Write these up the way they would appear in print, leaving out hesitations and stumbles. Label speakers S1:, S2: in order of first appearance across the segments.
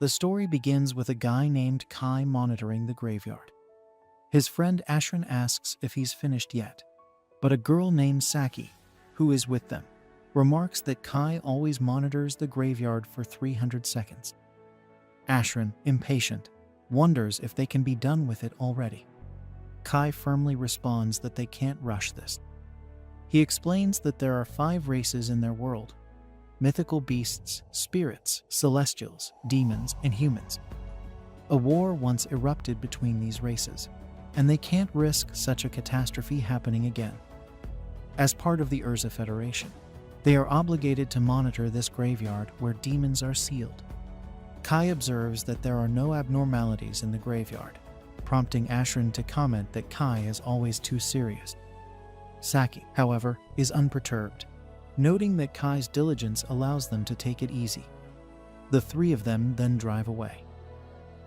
S1: The story begins with a guy named Kai monitoring the graveyard. His friend Ashran asks if he's finished yet, but a girl named Saki, who is with them, remarks that Kai always monitors the graveyard for 300 seconds. Ashran, impatient, wonders if they can be done with it already. Kai firmly responds that they can't rush this. He explains that there are 5 races in their world: mythical beasts, spirits, celestials, demons, and humans. A war once erupted between these races, and they can't risk such a catastrophe happening again. As part of the Urza Federation, they are obligated to monitor this graveyard where demons are sealed. Kai observes that there are no abnormalities in the graveyard, prompting Ashran to comment that Kai is always too serious. Saki, however, is unperturbed, noting that Kai's diligence allows them to take it easy. The 3 of them then drive away.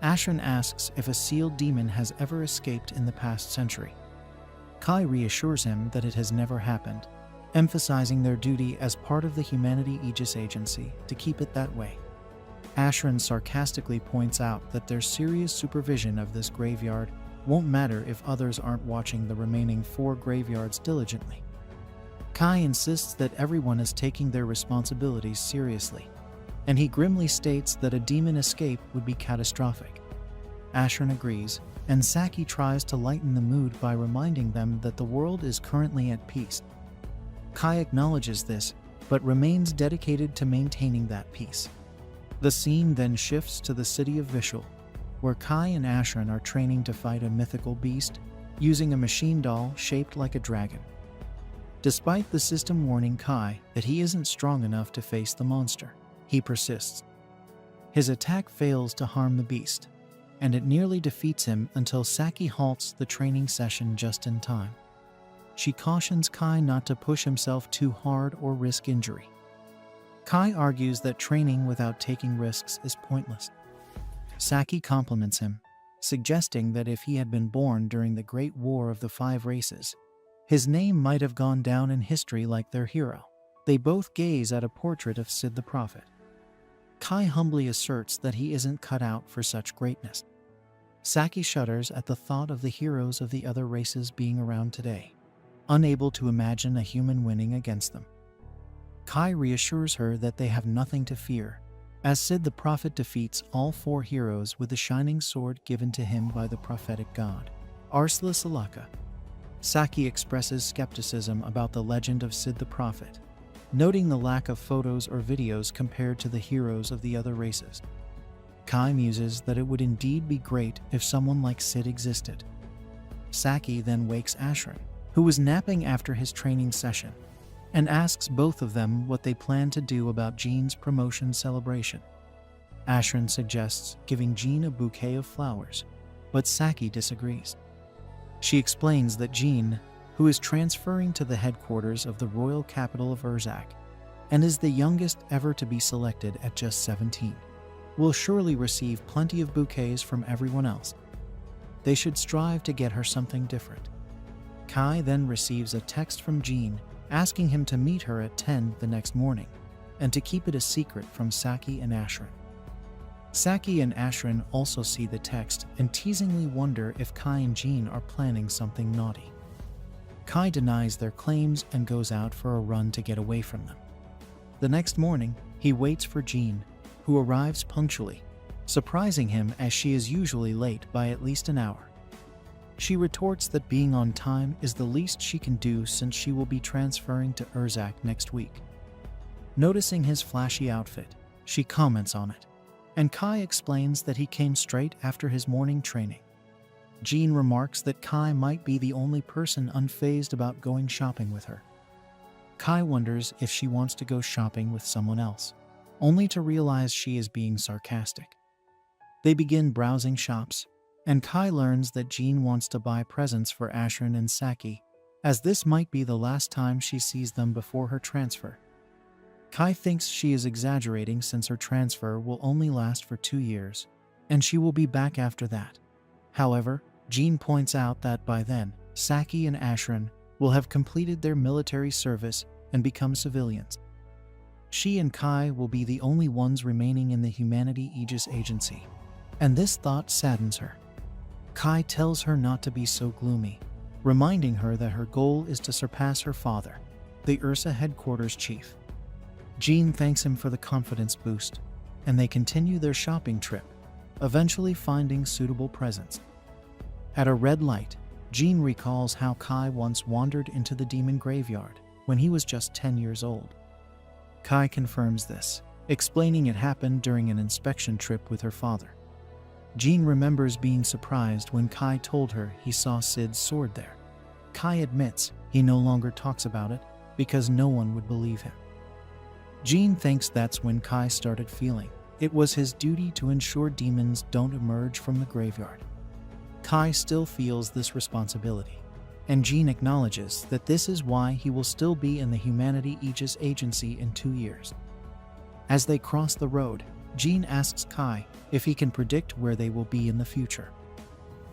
S1: Ashran asks if a sealed demon has ever escaped in the past century. Kai reassures him that it has never happened, emphasizing their duty as part of the Humanity Aegis Agency to keep it that way. Ashran sarcastically points out that their serious supervision of this graveyard won't matter if others aren't watching the remaining 4 graveyards diligently. Kai insists that everyone is taking their responsibilities seriously, and he grimly states that a demon escape would be catastrophic. Ashran agrees, and Saki tries to lighten the mood by reminding them that the world is currently at peace. Kai acknowledges this, but remains dedicated to maintaining that peace. The scene then shifts to the city of Vishal, where Kai and Ashran are training to fight a mythical beast using a machine doll shaped like a dragon. Despite the system warning Kai that he isn't strong enough to face the monster, he persists. His attack fails to harm the beast, and it nearly defeats him until Saki halts the training session just in time. She cautions Kai not to push himself too hard or risk injury. Kai argues that training without taking risks is pointless. Saki compliments him, suggesting that if he had been born during the Great War of the 5 Races, his name might have gone down in history like their hero. They both gaze at a portrait of Sid the Prophet. Kai humbly asserts that he isn't cut out for such greatness. Saki shudders at the thought of the heroes of the other races being around today, unable to imagine a human winning against them. Kai reassures her that they have nothing to fear, as Sid the Prophet defeats all 4 heroes with the shining sword given to him by the prophetic god, Arsla Salaka. Saki expresses skepticism about the legend of Sid the Prophet, noting the lack of photos or videos compared to the heroes of the other races. Kai muses that it would indeed be great if someone like Sid existed. Saki then wakes Ashran, who was napping after his training session, and asks both of them what they plan to do about Jean's promotion celebration. Ashran suggests giving Jean a bouquet of flowers, but Saki disagrees. She explains that Jean, who is transferring to the headquarters of the royal capital of Urzak, and is the youngest ever to be selected at just 17, will surely receive plenty of bouquets from everyone else. They should strive to get her something different. Kai then receives a text from Jean asking him to meet her at 10 the next morning, and to keep it a secret from Saki and Ashran. Saki and Ashran also see the text and teasingly wonder if Kai and Jean are planning something naughty. Kai denies their claims and goes out for a run to get away from them. The next morning, he waits for Jean, who arrives punctually, surprising him as she is usually late by at least an hour. She retorts that being on time is the least she can do since she will be transferring to Urzak next week. Noticing his flashy outfit, she comments on it, and Kai explains that he came straight after his morning training. Jean remarks that Kai might be the only person unfazed about going shopping with her. Kai wonders if she wants to go shopping with someone else, only to realize she is being sarcastic. They begin browsing shops, and Kai learns that Jean wants to buy presents for Ashran and Saki, as this might be the last time she sees them before her transfer. Kai thinks she is exaggerating since her transfer will only last for 2 years, and she will be back after that. However, Jean points out that by then, Saki and Ashran will have completed their military service and become civilians. She and Kai will be the only ones remaining in the Humanity Aegis Agency, and this thought saddens her. Kai tells her not to be so gloomy, reminding her that her goal is to surpass her father, the Ursa headquarters chief. Jean thanks him for the confidence boost, and they continue their shopping trip, eventually finding suitable presents. At a red light, Jean recalls how Kai once wandered into the demon graveyard when he was just 10 years old. Kai confirms this, explaining it happened during an inspection trip with her father. Jean remembers being surprised when Kai told her he saw Sid's sword there. Kai admits he no longer talks about it because no one would believe him. Jean thinks that's when Kai started feeling it was his duty to ensure demons don't emerge from the graveyard. Kai still feels this responsibility, and Jean acknowledges that this is why he will still be in the Humanity Aegis Agency in 2 years. As they cross the road, Jean asks Kai if he can predict where they will be in the future.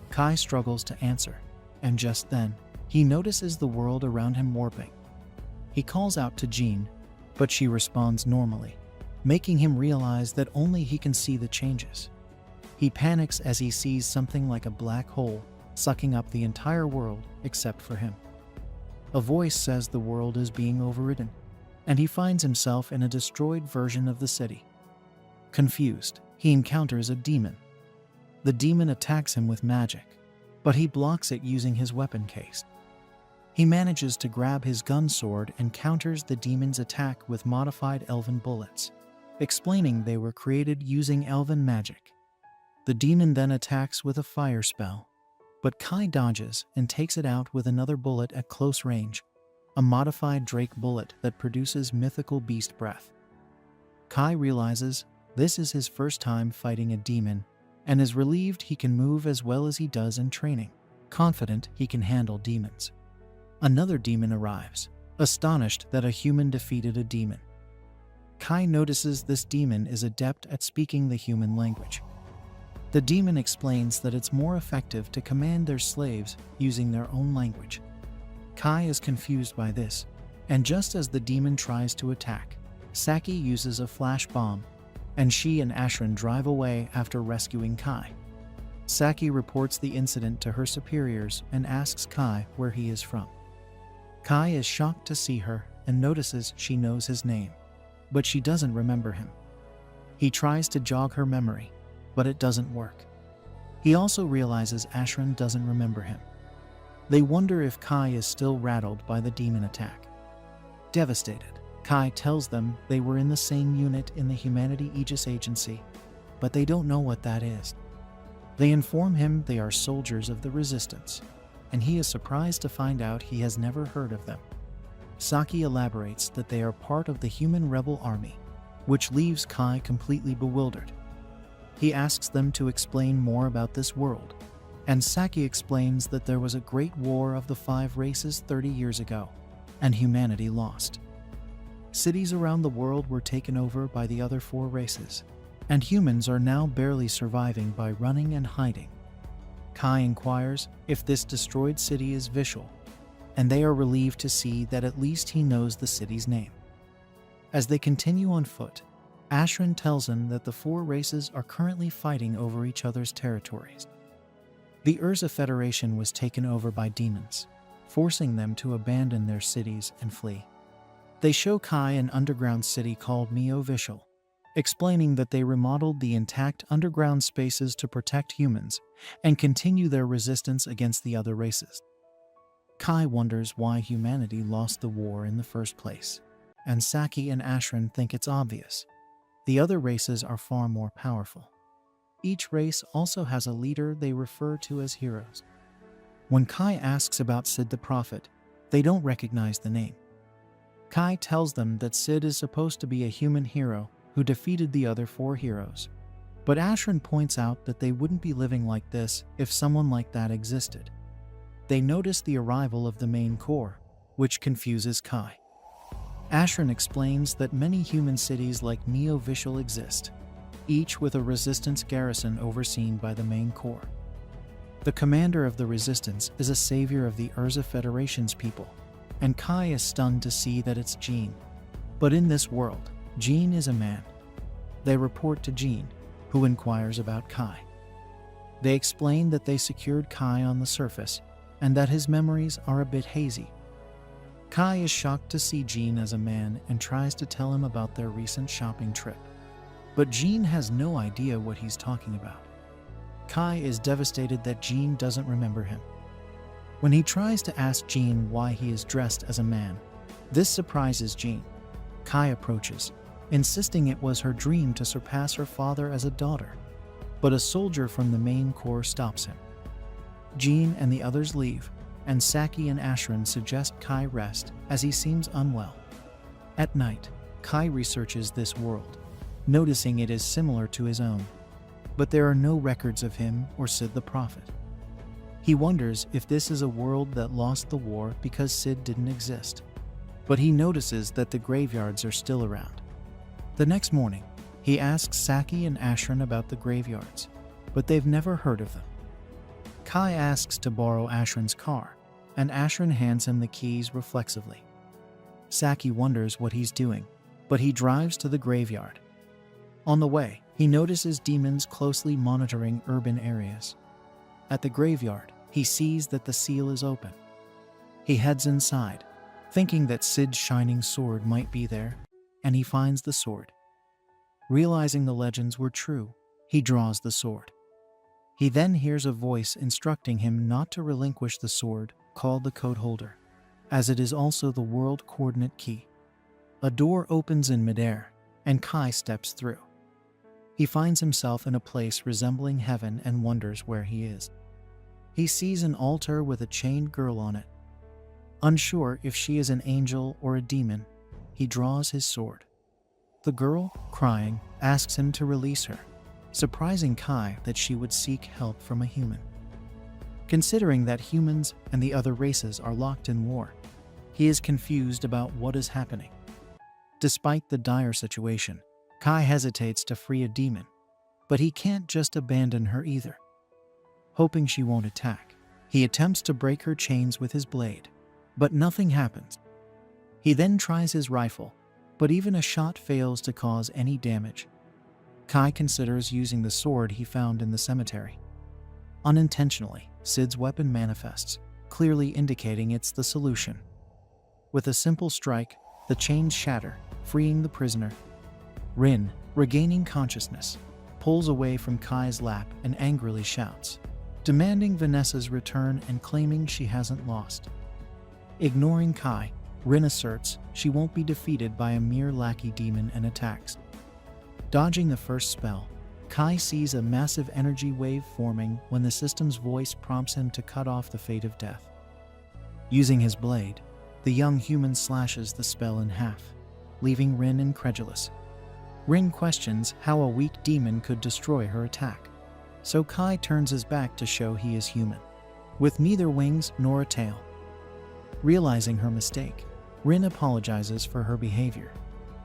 S1: Kai struggles to answer, and just then, he notices the world around him warping. He calls out to Jean, but she responds normally, making him realize that only he can see the changes. He panics as he sees something like a black hole sucking up the entire world except for him. A voice says the world is being overridden, and he finds himself in a destroyed version of the city. Confused, he encounters a demon. The demon attacks him with magic, but he blocks it using his weapon case. He manages to grab his gun sword and counters the demon's attack with modified elven bullets, explaining they were created using elven magic. The demon then attacks with a fire spell, but Kai dodges and takes it out with another bullet at close range, a modified Drake bullet that produces mythical beast breath. Kai realizes this is his first time fighting a demon and is relieved he can move as well as he does in training, confident he can handle demons. Another demon arrives, astonished that a human defeated a demon. Kai notices this demon is adept at speaking the human language. The demon explains that it's more effective to command their slaves using their own language. Kai is confused by this, and just as the demon tries to attack, Saki uses a flash bomb, and she and Ashran drive away after rescuing Kai. Saki reports the incident to her superiors and asks Kai where he is from. Kai is shocked to see her and notices she knows his name, but she doesn't remember him. He tries to jog her memory, but it doesn't work. He also realizes Ashran doesn't remember him. They wonder if Kai is still rattled by the demon attack. Devastated, Kai tells them they were in the same unit in the Humanity Aegis Agency, but they don't know what that is. They inform him they are soldiers of the Resistance, and he is surprised to find out he has never heard of them. Saki elaborates that they are part of the human rebel army, which leaves Kai completely bewildered. He asks them to explain more about this world, and Saki explains that there was a great war of the 5 races 30 years ago, and humanity lost. Cities around the world were taken over by the other 4 races, and humans are now barely surviving by running and hiding. Kai inquires if this destroyed city is Vishal, and they are relieved to see that at least he knows the city's name. As they continue on foot, Ashran tells him that the 4 races are currently fighting over each other's territories. The Urza Federation was taken over by demons, forcing them to abandon their cities and flee. They show Kai an underground city called Neo Vishal, explaining that they remodeled the intact underground spaces to protect humans and continue their resistance against the other races. Kai wonders why humanity lost the war in the first place, and Saki and Ashran think it's obvious. The other races are far more powerful. Each race also has a leader they refer to as heroes. When Kai asks about Sid the Prophet, they don't recognize the name. Kai tells them that Sid is supposed to be a human hero who defeated the other 4 heroes, but Ashran points out that they wouldn't be living like this if someone like that existed. They notice the arrival of the main core, which confuses Kai. Ashran explains that many human cities like Neo Vishal exist, each with a resistance garrison overseen by the main core. The commander of the resistance is a savior of the Urza Federation's people, and Kai is stunned to see that it's Jean. But in this world, Jean is a man. They report to Jean, who inquires about Kai. They explain that they secured Kai on the surface and that his memories are a bit hazy. Kai is shocked to see Jean as a man and tries to tell him about their recent shopping trip. But Jean has no idea what he's talking about. Kai is devastated that Jean doesn't remember him. When he tries to ask Jean why he is dressed as a man, this surprises Jean. Kai approaches, insisting it was her dream to surpass her father as a daughter, but a soldier from the main corps stops him. Jean and the others leave, and Saki and Ashran suggest Kai rest as he seems unwell. At night, Kai researches this world, noticing it is similar to his own, but there are no records of him or Sid the Prophet. He wonders if this is a world that lost the war because Sid didn't exist, but he notices that the graveyards are still around. The next morning, he asks Saki and Ashran about the graveyards, but they've never heard of them. Kai asks to borrow Ashran's car, and Ashran hands him the keys reflexively. Saki wonders what he's doing, but he drives to the graveyard. On the way, he notices demons closely monitoring urban areas. At the graveyard, he sees that the seal is open. He heads inside, thinking that Sid's shining sword might be there, and he finds the sword. Realizing the legends were true, he draws the sword. He then hears a voice instructing him not to relinquish the sword, called the code holder, as it is also the world coordinate key. A door opens in midair, and Kai steps through. He finds himself in a place resembling heaven and wonders where he is. He sees an altar with a chained girl on it. Unsure if she is an angel or a demon, he draws his sword. The girl, crying, asks him to release her, surprising Kai that she would seek help from a human. Considering that humans and the other races are locked in war, he is confused about what is happening. Despite the dire situation, Kai hesitates to free a demon, but he can't just abandon her either. Hoping she won't attack, he attempts to break her chains with his blade, but nothing happens. He then tries his rifle, but even a shot fails to cause any damage. Kai considers using the sword he found in the cemetery. Unintentionally, Sid's weapon manifests, clearly indicating it's the solution. With a simple strike, the chains shatter, freeing the prisoner. Rin, regaining consciousness, pulls away from Kai's lap and angrily shouts, demanding Vanessa's return and claiming she hasn't lost. Ignoring Kai, Rin asserts she won't be defeated by a mere lackey demon and attacks. Dodging the first spell, Kai sees a massive energy wave forming when the system's voice prompts him to cut off the fate of death. Using his blade, the young human slashes the spell in half, leaving Rin incredulous. Rin questions how a weak demon could destroy her attack, so Kai turns his back to show he is human, with neither wings nor a tail. Realizing her mistake, Rin apologizes for her behavior,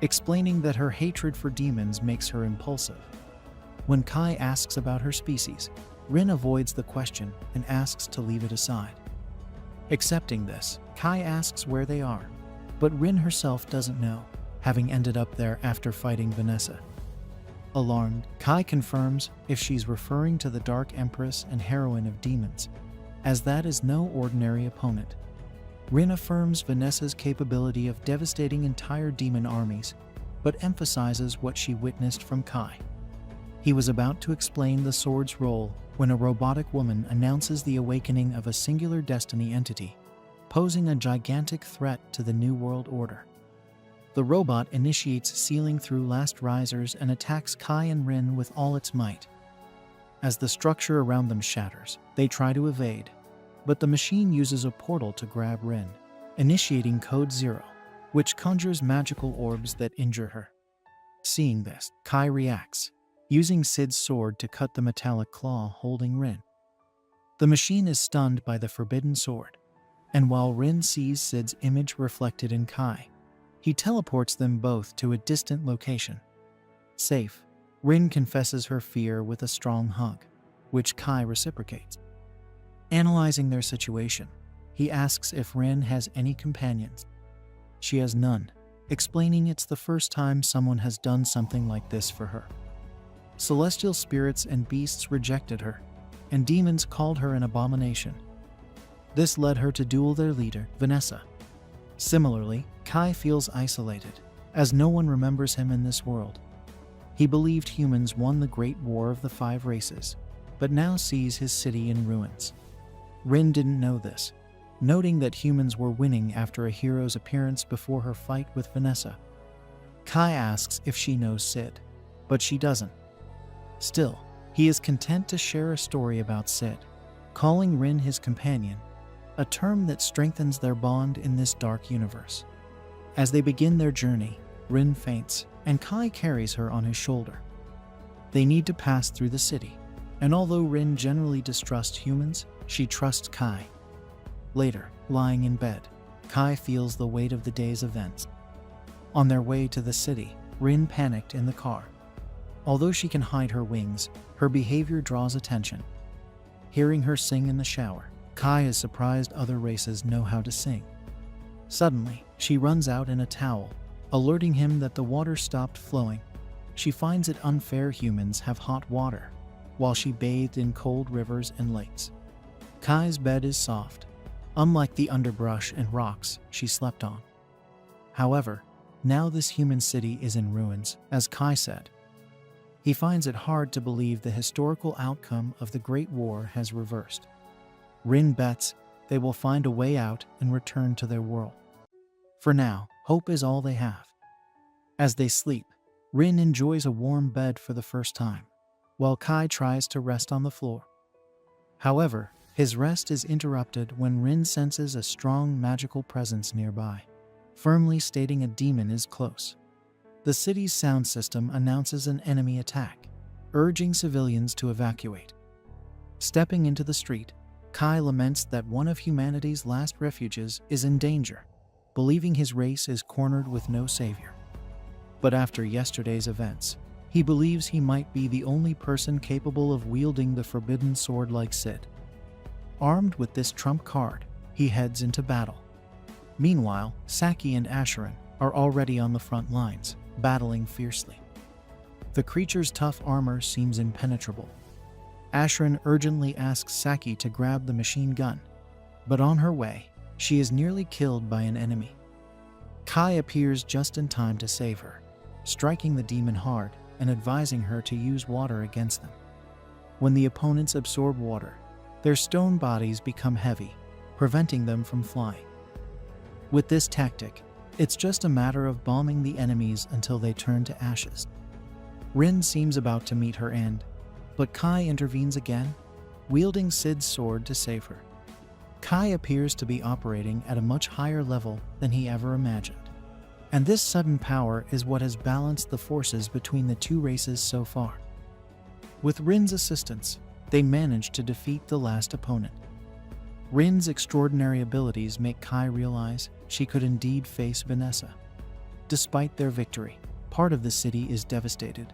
S1: explaining that her hatred for demons makes her impulsive. When Kai asks about her species, Rin avoids the question and asks to leave it aside. Accepting this, Kai asks where they are, but Rin herself doesn't know, having ended up there after fighting Vanessa. Alarmed, Kai confirms if she's referring to the Dark Empress and heroine of demons, as that is no ordinary opponent. Rin affirms Vanessa's capability of devastating entire demon armies, but emphasizes what she witnessed from Kai. He was about to explain the sword's role when a robotic woman announces the awakening of a singular destiny entity, posing a gigantic threat to the New World Order. The robot initiates sealing through last risers and attacks Kai and Rin with all its might. As the structure around them shatters, they try to evade, but the machine uses a portal to grab Rin, initiating Code Zero, which conjures magical orbs that injure her. Seeing this, Kai reacts, using Sid's sword to cut the metallic claw holding Rin. The machine is stunned by the forbidden sword, and while Rin sees Sid's image reflected in Kai, he teleports them both to a distant location. Safe, Rin confesses her fear with a strong hug, which Kai reciprocates. Analyzing their situation, he asks if Rin has any companions. She has none, explaining it's the first time someone has done something like this for her. Celestial spirits and beasts rejected her, and demons called her an abomination. This led her to duel their leader, Vanessa. Similarly, Kai feels isolated, as no one remembers him in this world. He believed humans won the Great War of the Five Races, but now sees his city in ruins. Rin didn't know this, noting that humans were winning after a hero's appearance before her fight with Vanessa. Kai asks if she knows Sid, but she doesn't. Still, he is content to share a story about Sid, calling Rin his companion, a term that strengthens their bond in this dark universe. As they begin their journey, Rin faints, and Kai carries her on his shoulder. They need to pass through the city, and although Rin generally distrusts humans, she trusts Kai. Later, lying in bed, Kai feels the weight of the day's events. On their way to the city, Rin panicked in the car. Although she can hide her wings, her behavior draws attention. Hearing her sing in the shower, Kai is surprised other races know how to sing. Suddenly, she runs out in a towel, alerting him that the water stopped flowing. She finds it unfair humans have hot water, while she bathed in cold rivers and lakes. Kai's bed is soft, unlike the underbrush and rocks she slept on. However, now this human city is in ruins, as Kai said. He finds it hard to believe the historical outcome of the Great War has reversed. Rin bets they will find a way out and return to their world. For now, hope is all they have. As they sleep, Rin enjoys a warm bed for the first time, while Kai tries to rest on the floor. However, his rest is interrupted when Rin senses a strong magical presence nearby, firmly stating a demon is close. The city's sound system announces an enemy attack, urging civilians to evacuate. Stepping into the street, Kai laments that one of humanity's last refuges is in danger, believing his race is cornered with no savior. But after yesterday's events, he believes he might be the only person capable of wielding the forbidden sword like Sid. Armed with this trump card, he heads into battle. Meanwhile, Saki and Asheron are already on the front lines, battling fiercely. The creature's tough armor seems impenetrable. Asheron urgently asks Saki to grab the machine gun, but on her way, she is nearly killed by an enemy. Kai appears just in time to save her, striking the demon hard and advising her to use water against them. When the opponents absorb water, their stone bodies become heavy, preventing them from flying. With this tactic, it's just a matter of bombing the enemies until they turn to ashes. Rin seems about to meet her end, but Kai intervenes again, wielding Sid's sword to save her. Kai appears to be operating at a much higher level than he ever imagined, and this sudden power is what has balanced the forces between the two races so far. With Rin's assistance, they manage to defeat the last opponent. Rin's extraordinary abilities make Kai realize she could indeed face Vanessa. Despite their victory, part of the city is devastated,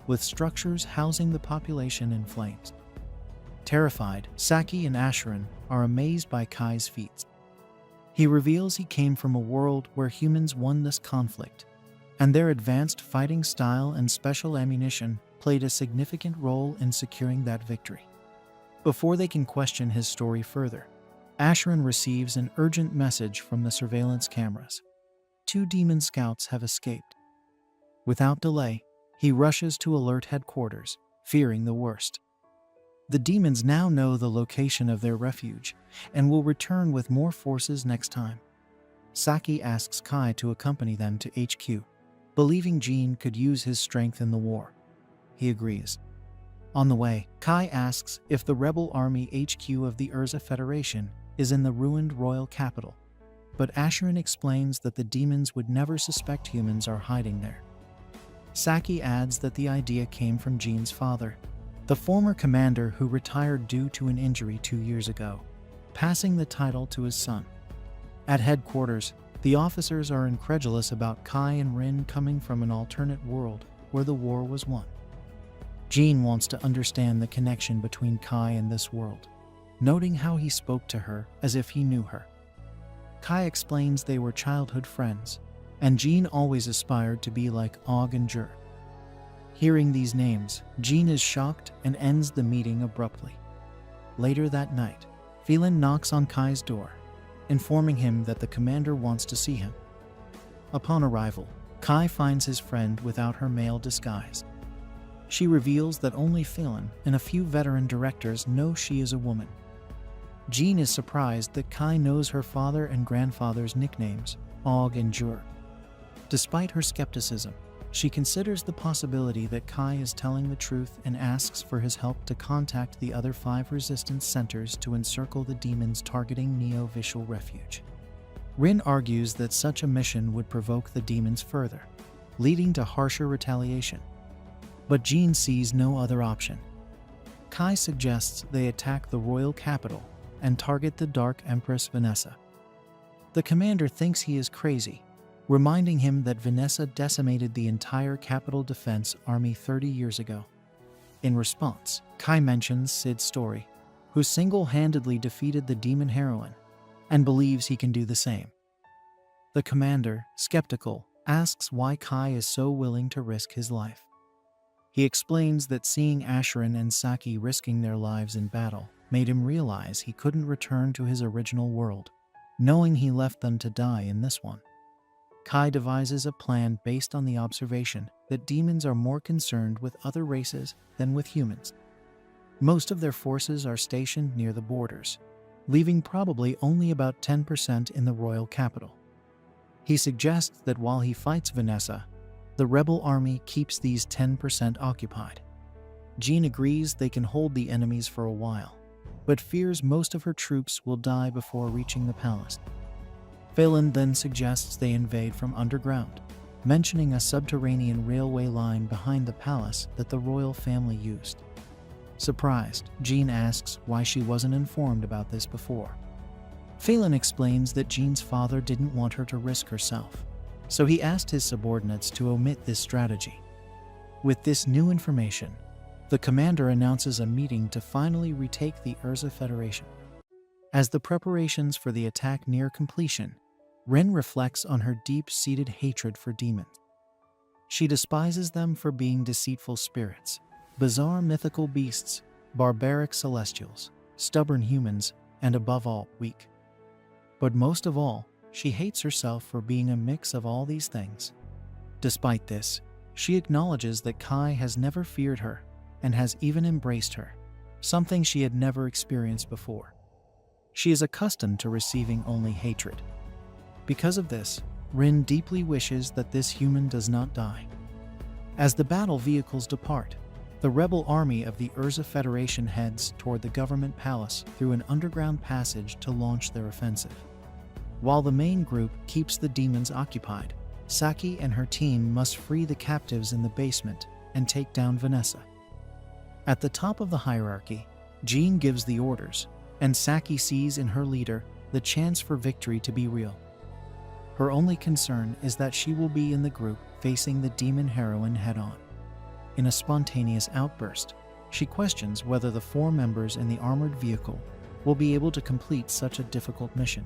S1: with structures housing the population in flames. Terrified, Saki and Asheron are amazed by Kai's feats. He reveals he came from a world where humans won this conflict, and their advanced fighting style and special ammunition played a significant role in securing that victory. Before they can question his story further, Asheron receives an urgent message from the surveillance cameras. 2 demon scouts have escaped. Without delay, he rushes to alert headquarters, fearing the worst. The demons now know the location of their refuge and will return with more forces next time. Saki asks Kai to accompany them to HQ, believing Jean could use his strength in the war. He agrees. On the way, Kai asks if the rebel army HQ of the Urza Federation is in the ruined royal capital, but Asheron explains that the demons would never suspect humans are hiding there. Saki adds that the idea came from Jean's father, the former commander who retired due to an injury 2 years ago, passing the title to his son. At headquarters, the officers are incredulous about Kai and Rin coming from an alternate world where the war was won. Jean wants to understand the connection between Kai and this world, noting how he spoke to her as if he knew her. Kai explains they were childhood friends, and Jean always aspired to be like Og and Jur. Hearing these names, Jean is shocked and ends the meeting abruptly. Later that night, Phelan knocks on Kai's door, informing him that the commander wants to see him. Upon arrival, Kai finds his friend without her male disguise. She reveals that only Phelan and a few veteran directors know she is a woman. Jean is surprised that Kai knows her father and grandfather's nicknames, Og and Jur. Despite her skepticism, she considers the possibility that Kai is telling the truth and asks for his help to contact the other 5 resistance centers to encircle the demons targeting Neo-Visual Refuge. Rin argues that such a mission would provoke the demons further, leading to harsher retaliation. But Jean sees no other option. Kai suggests they attack the royal capital and target the Dark Empress Vanessa. The commander thinks he is crazy, reminding him that Vanessa decimated the entire capital defense army 30 years ago. In response, Kai mentions Sid's story, who single-handedly defeated the demon heroine, and believes he can do the same. The commander, skeptical, asks why Kai is so willing to risk his life. He explains that seeing Asherin and Saki risking their lives in battle made him realize he couldn't return to his original world, knowing he left them to die in this one. Kai devises a plan based on the observation that demons are more concerned with other races than with humans. Most of their forces are stationed near the borders, leaving probably only about 10% in the royal capital. He suggests that while he fights Vanessa, the rebel army keeps these 10% occupied. Jean agrees they can hold the enemies for a while, but fears most of her troops will die before reaching the palace. Phelan then suggests they invade from underground, mentioning a subterranean railway line behind the palace that the royal family used. Surprised, Jean asks why she wasn't informed about this before. Phelan explains that Jean's father didn't want her to risk herself, so he asked his subordinates to omit this strategy. With this new information, the commander announces a meeting to finally retake the Urza Federation. As the preparations for the attack near completion, Rin reflects on her deep-seated hatred for demons. She despises them for being deceitful spirits, bizarre mythical beasts, barbaric celestials, stubborn humans, and above all, weak. But most of all, she hates herself for being a mix of all these things. Despite this, she acknowledges that Kai has never feared her and has even embraced her, something she had never experienced before. She is accustomed to receiving only hatred. Because of this, Rin deeply wishes that this human does not die. As the battle vehicles depart, the rebel army of the Urza Federation heads toward the government palace through an underground passage to launch their offensive. While the main group keeps the demons occupied, Saki and her team must free the captives in the basement and take down Vanessa. At the top of the hierarchy, Jean gives the orders, and Saki sees in her leader the chance for victory to be real. Her only concern is that she will be in the group facing the demon heroine head-on. In a spontaneous outburst, she questions whether the 4 members in the armored vehicle will be able to complete such a difficult mission.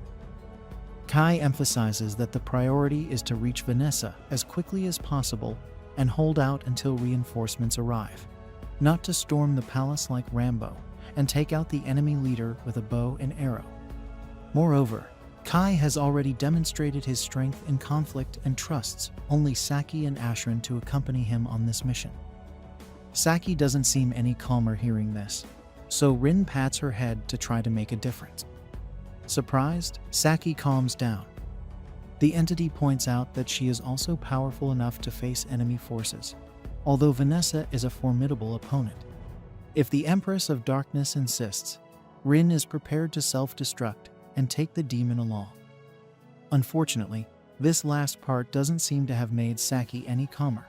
S1: Kai emphasizes that the priority is to reach Vanessa as quickly as possible and hold out until reinforcements arrive, not to storm the palace like Rambo and take out the enemy leader with a bow and arrow. Moreover, Kai has already demonstrated his strength in conflict and trusts only Saki and Asherin to accompany him on this mission. Saki doesn't seem any calmer hearing this, so Rin pats her head to try to make a difference. Surprised, Saki calms down. The entity points out that she is also powerful enough to face enemy forces, although Vanessa is a formidable opponent. If the Empress of Darkness insists, Rin is prepared to self-destruct and take the demon along. Unfortunately, this last part doesn't seem to have made Saki any calmer.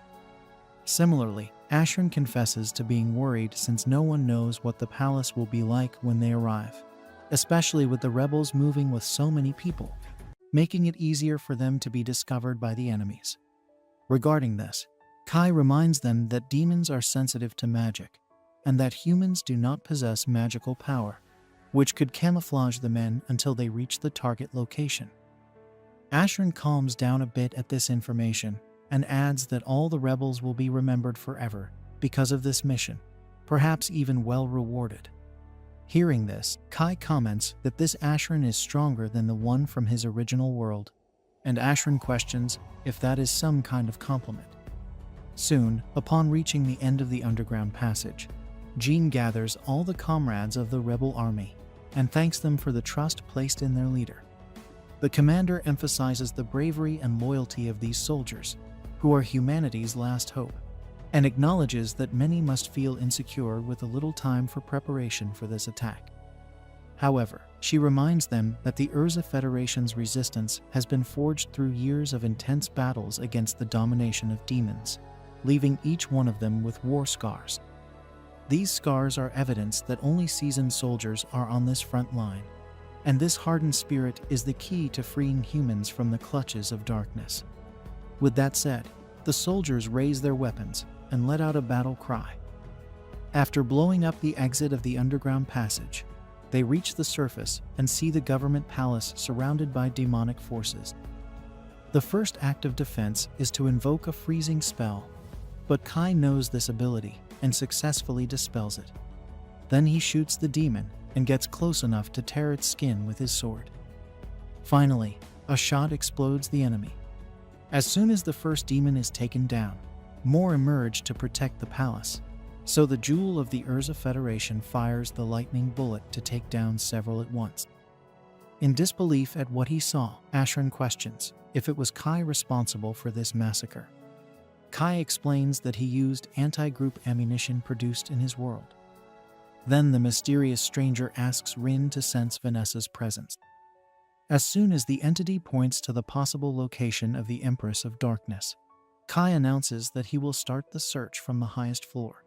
S1: Similarly, Asherin confesses to being worried since no one knows what the palace will be like when they arrive, especially with the rebels moving with so many people, making it easier for them to be discovered by the enemies. Regarding this, Kai reminds them that demons are sensitive to magic, and that humans do not possess magical power, which could camouflage the men until they reach the target location. Ashran calms down a bit at this information and adds that all the rebels will be remembered forever because of this mission, perhaps even well rewarded. Hearing this, Kai comments that this Ashran is stronger than the one from his original world, and Ashran questions if that is some kind of compliment. Soon, upon reaching the end of the underground passage, Jean gathers all the comrades of the rebel army and thanks them for the trust placed in their leader. The commander emphasizes the bravery and loyalty of these soldiers, who are humanity's last hope, and acknowledges that many must feel insecure with a little time for preparation for this attack. However, she reminds them that the Urza Federation's resistance has been forged through years of intense battles against the domination of demons, leaving each one of them with war scars. These scars are evidence that only seasoned soldiers are on this front line, and this hardened spirit is the key to freeing humans from the clutches of darkness. With that said, the soldiers raise their weapons and let out a battle cry. After blowing up the exit of the underground passage, they reach the surface and see the government palace surrounded by demonic forces. The first act of defense is to invoke a freezing spell, but Kai knows this ability and successfully dispels it. Then he shoots the demon and gets close enough to tear its skin with his sword. Finally, a shot explodes the enemy. As soon as the first demon is taken down, more emerge to protect the palace, so the jewel of the Urza Federation fires the lightning bullet to take down several at once. In disbelief at what he saw, Ashran questions if it was Kai responsible for this massacre. Kai explains that he used anti-group ammunition produced in his world. Then the mysterious stranger asks Rin to sense Vanessa's presence. As soon as the entity points to the possible location of the Empress of Darkness, Kai announces that he will start the search from the highest floor.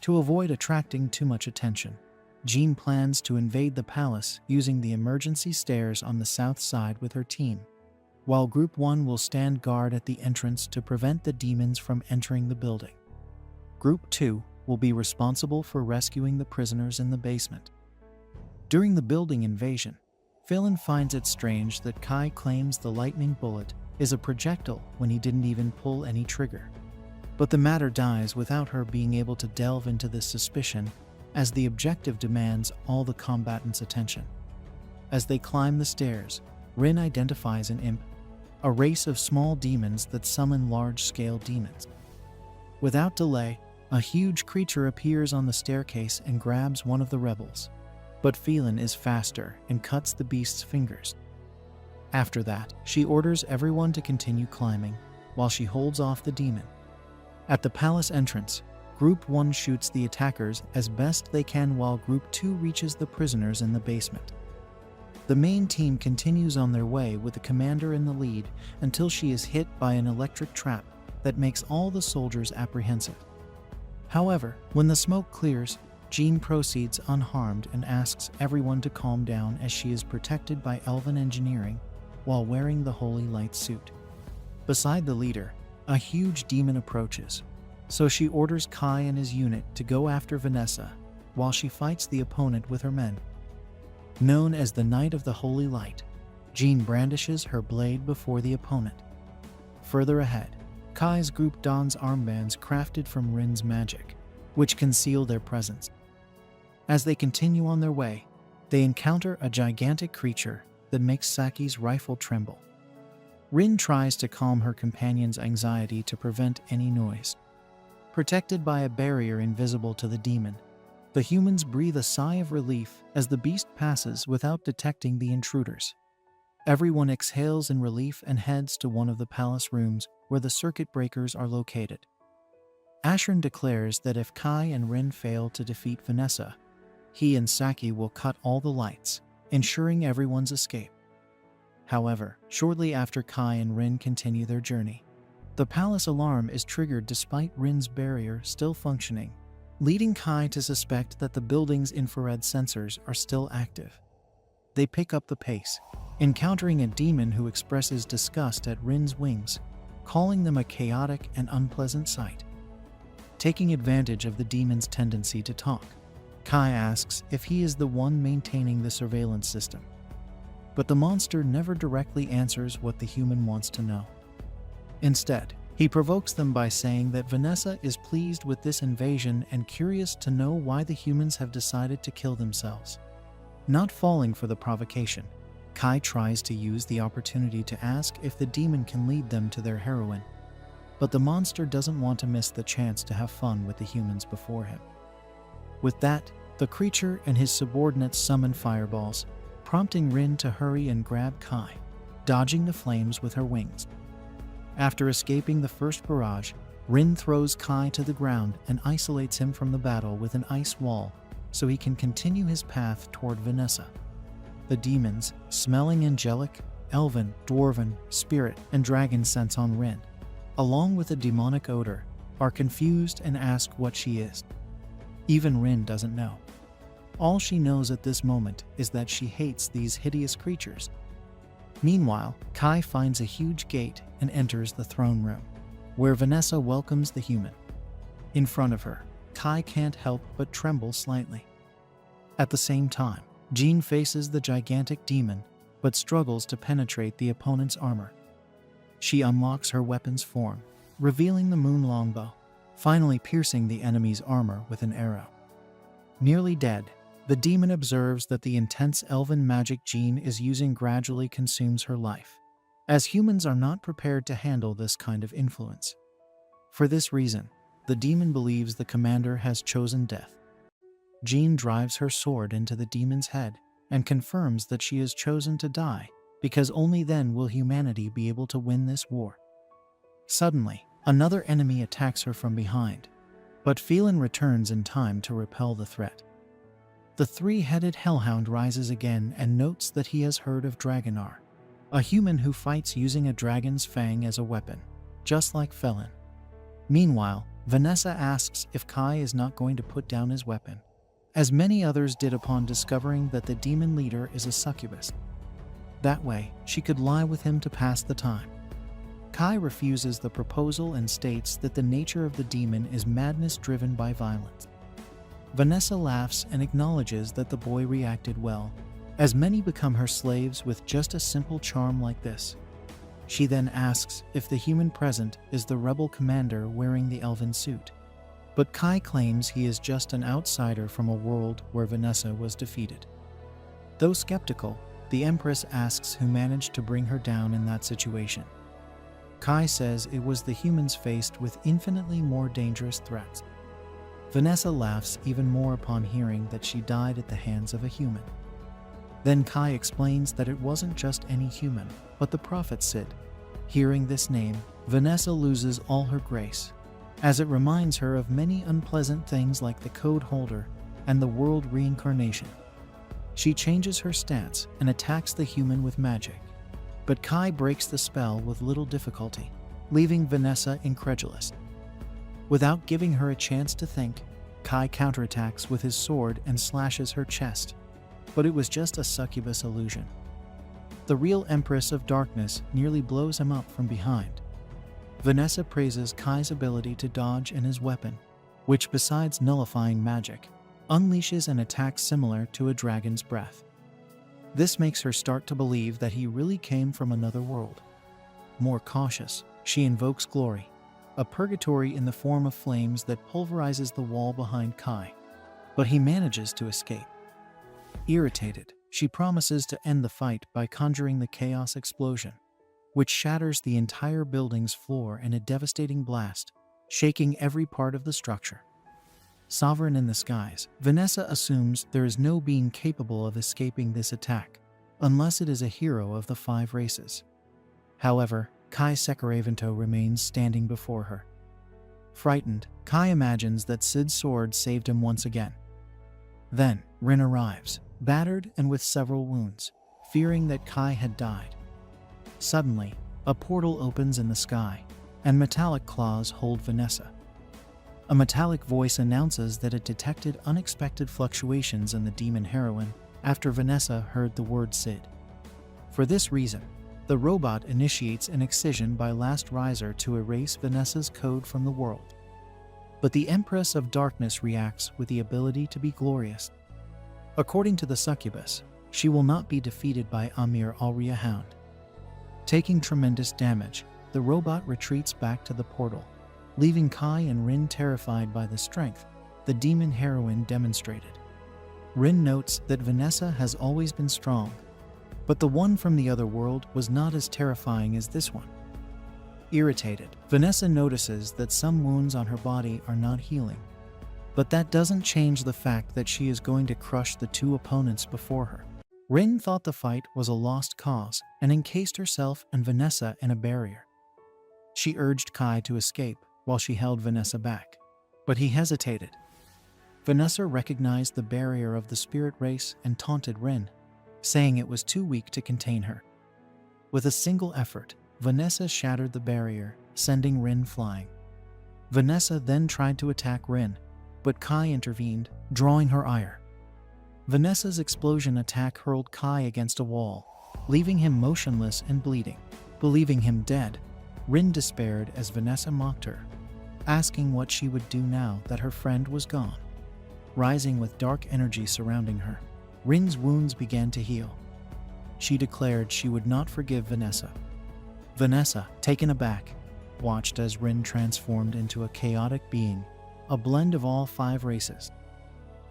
S1: To avoid attracting too much attention, Jean plans to invade the palace using the emergency stairs on the south side with her team, while Group 1 will stand guard at the entrance to prevent the demons from entering the building. Group 2 will be responsible for rescuing the prisoners in the basement. During the building invasion, Phelan finds it strange that Kai claims the lightning bullet is a projectile when he didn't even pull any trigger. But the matter dies without her being able to delve into this suspicion, as the objective demands all the combatants' attention. As they climb the stairs, Rin identifies an imp, a race of small demons that summon large-scale demons. Without delay, a huge creature appears on the staircase and grabs one of the rebels, but Phelan is faster and cuts the beast's fingers. After that, she orders everyone to continue climbing, while she holds off the demon. At the palace entrance, Group 1 shoots the attackers as best they can while Group 2 reaches the prisoners in the basement. The main team continues on their way with the commander in the lead until she is hit by an electric trap that makes all the soldiers apprehensive. However, when the smoke clears, Jean proceeds unharmed and asks everyone to calm down as she is protected by elven engineering while wearing the holy light suit. Beside the leader, a huge demon approaches, so she orders Kai and his unit to go after Vanessa while she fights the opponent with her men. Known as the Knight of the Holy Light, Jean brandishes her blade before the opponent. Further ahead, Kai's group dons armbands crafted from Rin's magic, which conceal their presence. As they continue on their way, they encounter a gigantic creature that makes Saki's rifle tremble. Rin tries to calm her companion's anxiety to prevent any noise. Protected by a barrier invisible to the demon, the humans breathe a sigh of relief as the beast passes without detecting the intruders. Everyone exhales in relief and heads to one of the palace rooms where the circuit breakers are located. Ashran declares that if Kai and Rin fail to defeat Vanessa, he and Saki will cut all the lights, ensuring everyone's escape. However, shortly after Kai and Rin continue their journey, the palace alarm is triggered despite Rin's barrier still functioning, leading Kai to suspect that the building's infrared sensors are still active. They pick up the pace, encountering a demon who expresses disgust at Rin's wings, calling them a chaotic and unpleasant sight. Taking advantage of the demon's tendency to talk, Kai asks if he is the one maintaining the surveillance system. but the monster never directly answers what the human wants to know. Instead, he provokes them by saying that Vanessa is pleased with this invasion and curious to know why the humans have decided to kill themselves. Not falling for the provocation, Kai tries to use the opportunity to ask if the demon can lead them to their heroine, but the monster doesn't want to miss the chance to have fun with the humans before him. With that, the creature and his subordinates summon fireballs, prompting Rin to hurry and grab Kai, dodging the flames with her wings. After escaping the first barrage, Rin throws Kai to the ground and isolates him from the battle with an ice wall so he can continue his path toward Vanessa. The demons, smelling angelic, elven, dwarven, spirit, and dragon scents on Rin, along with a demonic odor, are confused and ask what she is. Even Rin doesn't know. All she knows at this moment is that she hates these hideous creatures. Meanwhile, Kai finds a huge gate and enters the throne room, where Vanessa welcomes the human. In front of her, Kai can't help but tremble slightly. At the same time, Jean faces the gigantic demon, but struggles to penetrate the opponent's armor. She unlocks her weapon's form, revealing the moon longbow, finally piercing the enemy's armor with an arrow. Nearly dead, the demon observes that the intense elven magic Jean is using gradually consumes her life, as humans are not prepared to handle this kind of influence. For this reason, the demon believes the commander has chosen death. Jean drives her sword into the demon's head and confirms that she has chosen to die, because only then will humanity be able to win this war. Suddenly, another enemy attacks her from behind, but Phelan returns in time to repel the threat. The three-headed hellhound rises again and notes that he has heard of Dragonar, a human who fights using a dragon's fang as a weapon, just like Phelan. Meanwhile, Vanessa asks if Kai is not going to put down his weapon, as many others did upon discovering that the demon leader is a succubus. That way, she could lie with him to pass the time. Kai refuses the proposal and states that the nature of the demon is madness driven by violence. Vanessa laughs and acknowledges that the boy reacted well, as many become her slaves with just a simple charm like this. She then asks if the human present is the rebel commander wearing the elven suit, but Kai claims he is just an outsider from a world where Vanessa was defeated. Though skeptical, the Empress asks who managed to bring her down in that situation. Kai says it was the humans faced with infinitely more dangerous threats. Vanessa laughs even more upon hearing that she died at the hands of a human. Then Kai explains that it wasn't just any human, but the prophet Sid. Hearing this name, Vanessa loses all her grace, as it reminds her of many unpleasant things like the code holder and the world reincarnation. She changes her stance and attacks the human with magic, but Kai breaks the spell with little difficulty, leaving Vanessa incredulous. Without giving her a chance to think, Kai counterattacks with his sword and slashes her chest, but it was just a succubus illusion. The real Empress of Darkness nearly blows him up from behind. Vanessa praises Kai's ability to dodge and his weapon, which besides nullifying magic, unleashes an attack similar to a dragon's breath. This makes her start to believe that he really came from another world. More cautious, she invokes Glory, a purgatory in the form of flames that pulverizes the wall behind Kai, but he manages to escape. Irritated, she promises to end the fight by conjuring the chaos explosion, which shatters the entire building's floor in a devastating blast, shaking every part of the structure. Sovereign in the skies, Vanessa assumes there is no being capable of escaping this attack, unless it is a hero of the 5 races. However, Kai Sakura Vento remains standing before her. Frightened, Kai imagines that Sid's sword saved him once again. Then, Rin arrives, battered and with several wounds, fearing that Kai had died. Suddenly, a portal opens in the sky, and metallic claws hold Vanessa. A metallic voice announces that it detected unexpected fluctuations in the demon heroine after Vanessa heard the word Sid. For this reason, the robot initiates an excision by Last Riser to erase Vanessa's code from the world. But the Empress of Darkness reacts with the ability to be glorious. According to the succubus, she will not be defeated by Amir Alria Hound. Taking tremendous damage, the robot retreats back to the portal, leaving Kai and Rin terrified by the strength the demon heroine demonstrated. Rin notes that Vanessa has always been strong, but the one from the other world was not as terrifying as this one. Irritated, Vanessa notices that some wounds on her body are not healing, but that doesn't change the fact that she is going to crush the two opponents before her. Rin thought the fight was a lost cause and encased herself and Vanessa in a barrier. She urged Kai to escape while she held Vanessa back, but he hesitated. Vanessa recognized the barrier of the spirit race and taunted Rin, saying it was too weak to contain her. With a single effort, Vanessa shattered the barrier, sending Rin flying. Vanessa then tried to attack Rin, but Kai intervened, drawing her ire. Vanessa's explosion attack hurled Kai against a wall, leaving him motionless and bleeding. Believing him dead, Rin despaired as Vanessa mocked her, asking what she would do now that her friend was gone. Rising with dark energy surrounding her, Rin's wounds began to heal. She declared she would not forgive Vanessa. Vanessa, taken aback, watched as Rin transformed into a chaotic being, a blend of all 5 races.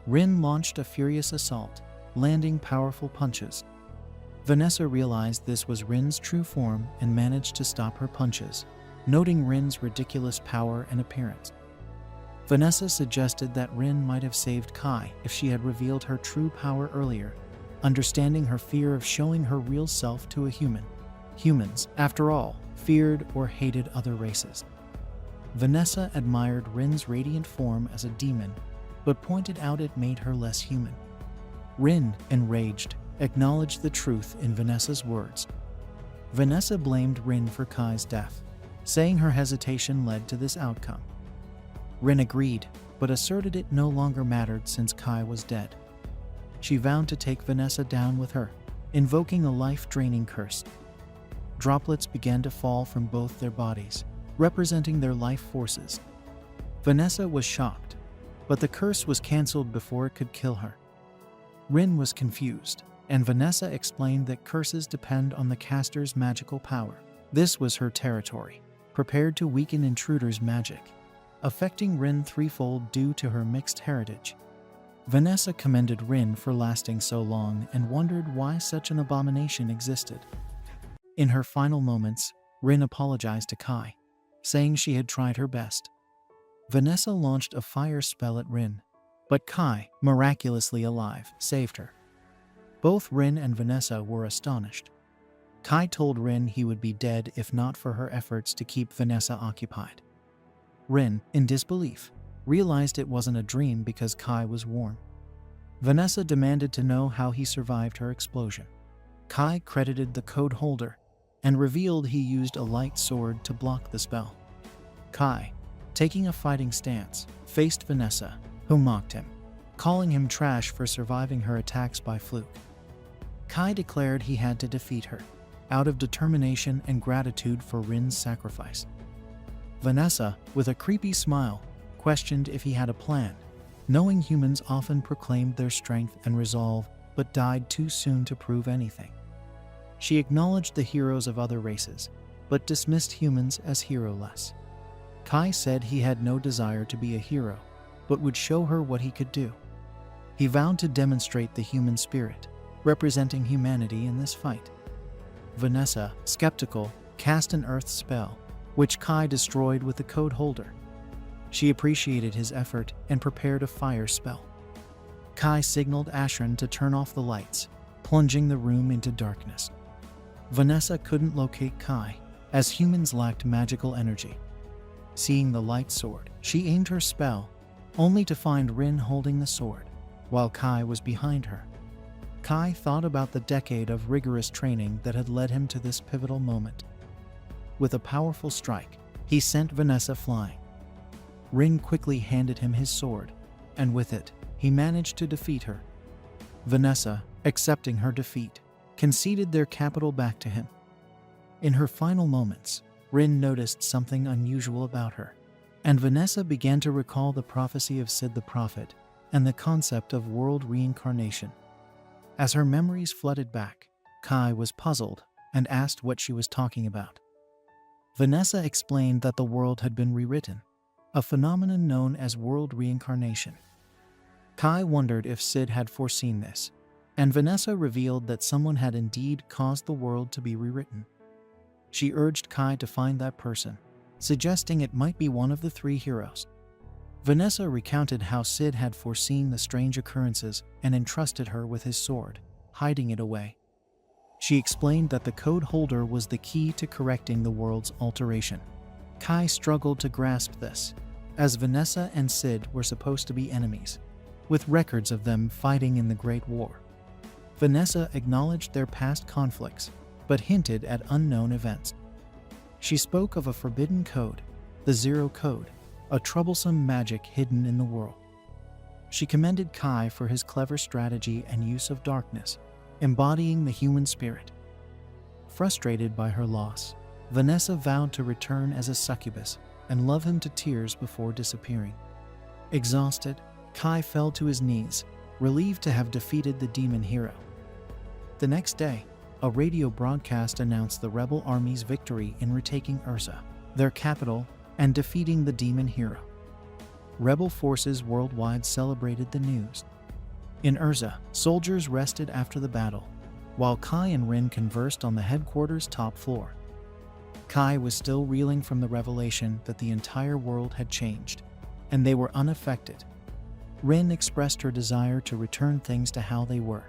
S1: Rin launched a furious assault, landing powerful punches. Vanessa realized this was Rin's true form and managed to stop her punches, noting Rin's ridiculous power and appearance. Vanessa suggested that Rin might have saved Kai if she had revealed her true power earlier, understanding her fear of showing her real self to a human. Humans, after all, feared or hated other races. Vanessa admired Rin's radiant form as a demon, but pointed out it made her less human. Rin, enraged, acknowledged the truth in Vanessa's words. Vanessa blamed Rin for Kai's death, saying her hesitation led to this outcome. Rin agreed, but asserted it no longer mattered since Kai was dead. She vowed to take Vanessa down with her, invoking a life-draining curse. Droplets began to fall from both their bodies, representing their life forces. Vanessa was shocked, but the curse was cancelled before it could kill her. Rin was confused, and Vanessa explained that curses depend on the caster's magical power. This was her territory, prepared to weaken intruders' magic, affecting Rin threefold due to her mixed heritage. Vanessa commended Rin for lasting so long and wondered why such an abomination existed. In her final moments, Rin apologized to Kai, saying she had tried her best. Vanessa launched a fire spell at Rin, but Kai, miraculously alive, saved her. Both Rin and Vanessa were astonished. Kai told Rin he would be dead if not for her efforts to keep Vanessa occupied. Rin, in disbelief, realized it wasn't a dream because Kai was warm. Vanessa demanded to know how he survived her explosion. Kai credited the code holder and revealed he used a light sword to block the spell. Kai, taking a fighting stance, faced Vanessa, who mocked him, calling him trash for surviving her attacks by fluke. Kai declared he had to defeat her, out of determination and gratitude for Rin's sacrifice. Vanessa, with a creepy smile, questioned if he had a plan, knowing humans often proclaimed their strength and resolve but died too soon to prove anything. She acknowledged the heroes of other races, but dismissed humans as hero-less. Kai said he had no desire to be a hero, but would show her what he could do. He vowed to demonstrate the human spirit, representing humanity in this fight. Vanessa, skeptical, cast an earth spell, which Kai destroyed with the code holder. She appreciated his effort and prepared a fire spell. Kai signaled Ashran to turn off the lights, plunging the room into darkness. Vanessa couldn't locate Kai, as humans lacked magical energy. Seeing the light sword, she aimed her spell, only to find Rin holding the sword, while Kai was behind her. Kai thought about the decade of rigorous training that had led him to this pivotal moment. With a powerful strike, he sent Vanessa flying. Rin quickly handed him his sword, and with it, he managed to defeat her. Vanessa, accepting her defeat, conceded their capital back to him. In her final moments, Rin noticed something unusual about her, and Vanessa began to recall the prophecy of Sid the Prophet and the concept of world reincarnation. As her memories flooded back, Kai was puzzled and asked what she was talking about. Vanessa explained that the world had been rewritten, a phenomenon known as world reincarnation. Kai wondered if Sid had foreseen this, and Vanessa revealed that someone had indeed caused the world to be rewritten. She urged Kai to find that person, suggesting it might be one of the three heroes. Vanessa recounted how Sid had foreseen the strange occurrences and entrusted her with his sword, hiding it away. She explained that the code holder was the key to correcting the world's alteration. Kai struggled to grasp this, as Vanessa and Sid were supposed to be enemies, with records of them fighting in the Great War. Vanessa acknowledged their past conflicts, but hinted at unknown events. She spoke of a forbidden code, the Zero Code, a troublesome magic hidden in the world. She commended Kai for his clever strategy and use of darkness, embodying the human spirit. Frustrated by her loss, Vanessa vowed to return as a succubus and love him to tears before disappearing. Exhausted, Kai fell to his knees, relieved to have defeated the demon hero. The next day, a radio broadcast announced the rebel army's victory in retaking Urza, their capital, and defeating the demon hero. Rebel forces worldwide celebrated the news. In Urza, soldiers rested after the battle, while Kai and Rin conversed on the headquarters' top floor. Kai was still reeling from the revelation that the entire world had changed, and they were unaffected. Rin expressed her desire to return things to how they were,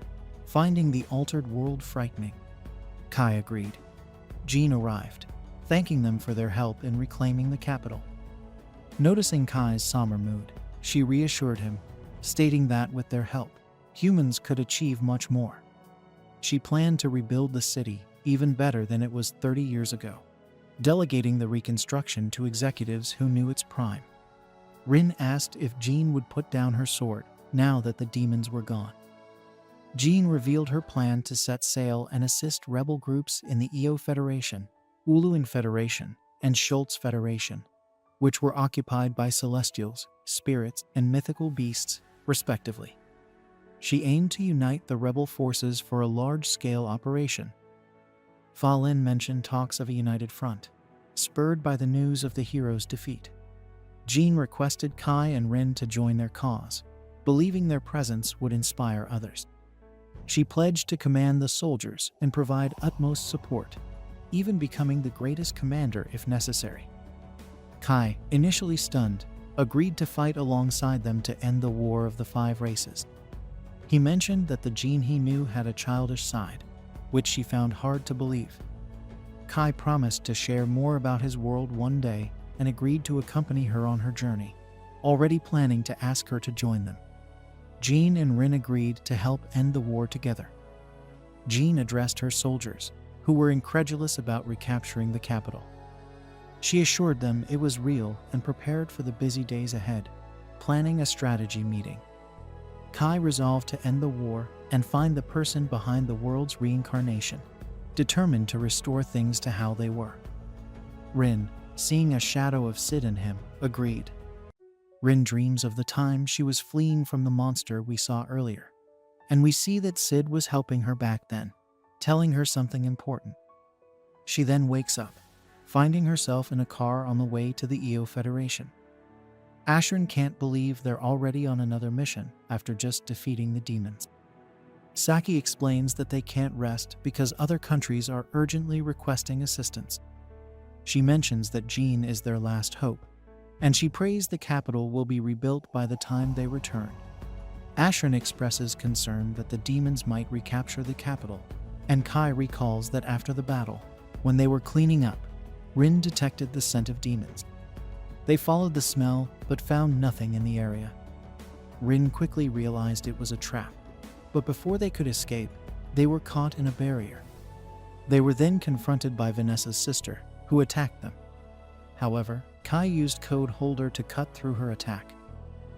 S1: finding the altered world frightening. Kai agreed. Jean arrived, thanking them for their help in reclaiming the capital. Noticing Kai's somber mood, she reassured him, stating that with their help, humans could achieve much more. She planned to rebuild the city even better than it was 30 years ago, delegating the reconstruction to executives who knew its prime. Rin asked if Jean would put down her sword now that the demons were gone. Jean revealed her plan to set sail and assist rebel groups in the Io Federation, Uluin Federation, and Schultz Federation, which were occupied by celestials, spirits, and mythical beasts, respectively. She aimed to unite the rebel forces for a large-scale operation. Fa Lin mentioned talks of a united front, spurred by the news of the hero's defeat. Jean requested Kai and Rin to join their cause, believing their presence would inspire others. She pledged to command the soldiers and provide utmost support, even becoming the greatest commander if necessary. Kai, initially stunned, agreed to fight alongside them to end the war of the 5 races. He mentioned that the Jean he knew had a childish side, which she found hard to believe. Kai promised to share more about his world one day and agreed to accompany her on her journey, already planning to ask her to join them. Jean and Rin agreed to help end the war together. Jean addressed her soldiers, who were incredulous about recapturing the capital. She assured them it was real and prepared for the busy days ahead, planning a strategy meeting. Kai resolved to end the war and find the person behind the world's reincarnation, determined to restore things to how they were. Rin, seeing a shadow of Sid in him, agreed. Rin dreams of the time she was fleeing from the monster we saw earlier, and we see that Sid was helping her back then, telling her something important. She then wakes up, finding herself in a car on the way to the Io Federation. Ashrin can't believe they're already on another mission after just defeating the demons. Saki explains that they can't rest because other countries are urgently requesting assistance. She mentions that Jean is their last hope, and she prays the capital will be rebuilt by the time they return. Ashrin expresses concern that the demons might recapture the capital, and Kai recalls that after the battle, when they were cleaning up, Rin detected the scent of demons. They followed the smell but found nothing in the area. Rin quickly realized it was a trap, but before they could escape, they were caught in a barrier. They were then confronted by Vanessa's sister, who attacked them. However, Kai used Code Holder to cut through her attack.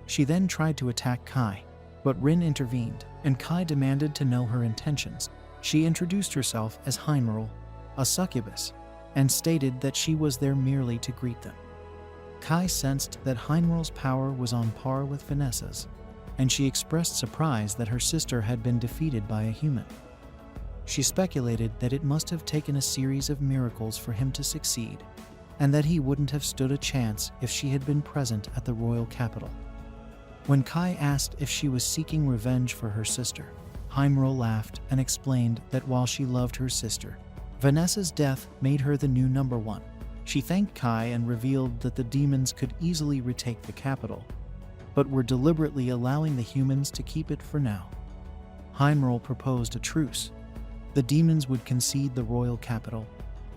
S1: She then tried to attack Kai, but Rin intervened, and Kai demanded to know her intentions. She introduced herself as Heinmerl, a succubus, and stated that she was there merely to greet them. Kai sensed that Heinmerl's power was on par with Vanessa's, and she expressed surprise that her sister had been defeated by a human. She speculated that it must have taken a series of miracles for him to succeed, and that he wouldn't have stood a chance if she had been present at the royal capital. When Kai asked if she was seeking revenge for her sister, Heimro laughed and explained that while she loved her sister, Vanessa's death made her the new number one. She thanked Kai and revealed that the demons could easily retake the capital, but were deliberately allowing the humans to keep it for now. Heimro proposed a truce. The demons would concede the royal capital,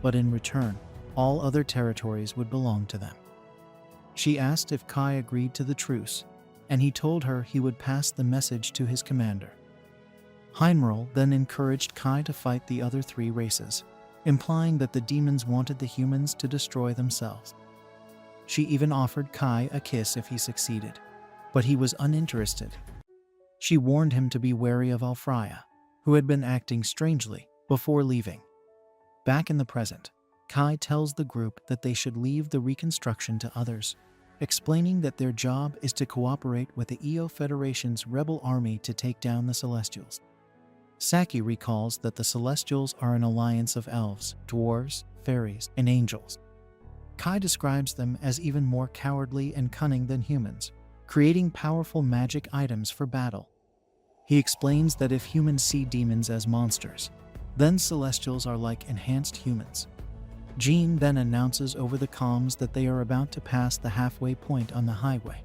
S1: but in return, all other territories would belong to them. She asked if Kai agreed to the truce, and he told her he would pass the message to his commander. Heimro then encouraged Kai to fight the other three races, implying that the demons wanted the humans to destroy themselves. She even offered Kai a kiss if he succeeded, but he was uninterested. She warned him to be wary of Alfreya, who had been acting strangely, before leaving. Back in the present, Kai tells the group that they should leave the reconstruction to others, explaining that their job is to cooperate with the Io Federation's rebel army to take down the Celestials. Saki recalls that the Celestials are an alliance of elves, dwarves, fairies, and angels. Kai describes them as even more cowardly and cunning than humans, creating powerful magic items for battle. He explains that if humans see demons as monsters, then Celestials are like enhanced humans. Jean then announces over the comms that they are about to pass the halfway point on the highway,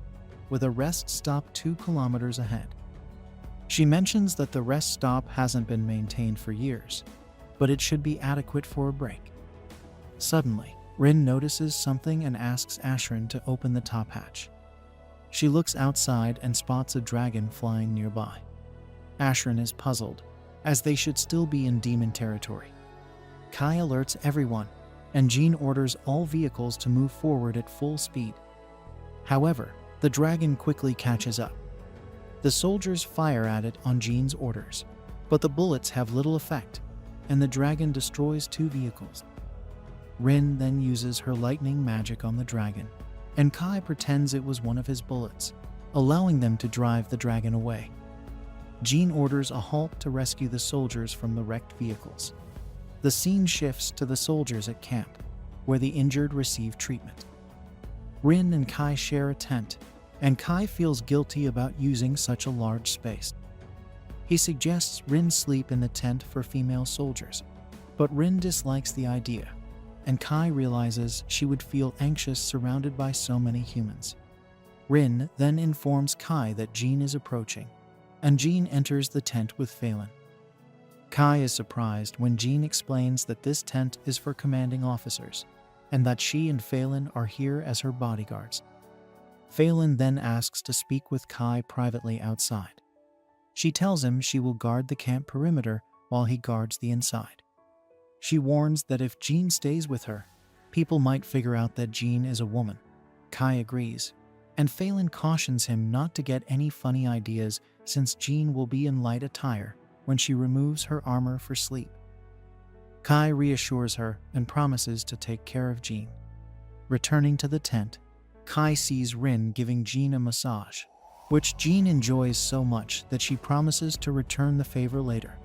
S1: with a rest stop 2 kilometers ahead. She mentions that the rest stop hasn't been maintained for years, but it should be adequate for a break. Suddenly, Rin notices something and asks Ashrin to open the top hatch. She looks outside and spots a dragon flying nearby. Ashrin is puzzled, as they should still be in demon territory. Kai alerts everyone, and Jean orders all vehicles to move forward at full speed. However, the dragon quickly catches up. The soldiers fire at it on Jean's orders, but the bullets have little effect, and the dragon destroys 2 vehicles. Rin then uses her lightning magic on the dragon, and Kai pretends it was one of his bullets, allowing them to drive the dragon away. Jean orders a halt to rescue the soldiers from the wrecked vehicles. The scene shifts to the soldiers at camp, where the injured receive treatment. Rin and Kai share a tent, and Kai feels guilty about using such a large space. He suggests Rin sleep in the tent for female soldiers, but Rin dislikes the idea, and Kai realizes she would feel anxious surrounded by so many humans. Rin then informs Kai that Jean is approaching, and Jean enters the tent with Phelan. Kai is surprised when Jean explains that this tent is for commanding officers, and that she and Phelan are here as her bodyguards. Phelan then asks to speak with Kai privately outside. She tells him she will guard the camp perimeter while he guards the inside. She warns that if Jean stays with her, people might figure out that Jean is a woman. Kai agrees, and Phelan cautions him not to get any funny ideas since Jean will be in light attire when she removes her armor for sleep. Kai reassures her and promises to take care of Jean. Returning to the tent, Kai sees Rin giving Jean a massage, which Jean enjoys so much that she promises to return the favor later.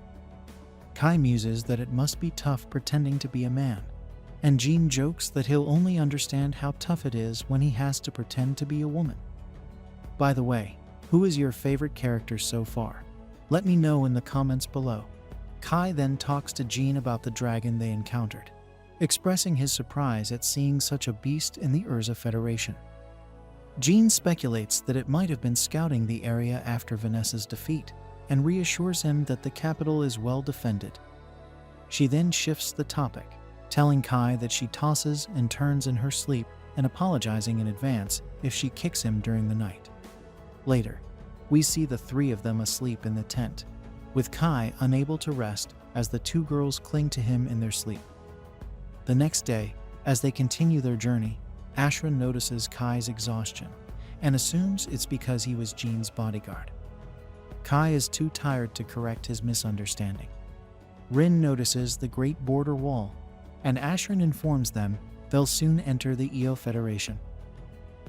S1: Kai muses that it must be tough pretending to be a man, and Jean jokes that he'll only understand how tough it is when he has to pretend to be a woman. By the way, who is your favorite character so far? Let me know in the comments below. Kai then talks to Jean about the dragon they encountered, expressing his surprise at seeing such a beast in the Urza Federation. Jean speculates that it might have been scouting the area after Vanessa's defeat, and reassures him that the capital is well defended. She then shifts the topic, telling Kai that she tosses and turns in her sleep and apologizing in advance if she kicks him during the night. Later, we see the 3 of them asleep in the tent, with Kai unable to rest as the 2 girls cling to him in their sleep. The next day, as they continue their journey, Ashra notices Kai's exhaustion and assumes it's because he was Jean's bodyguard. Kai is too tired to correct his misunderstanding. Rin notices the Great Border Wall, and Ashrin informs them they'll soon enter the Io Federation.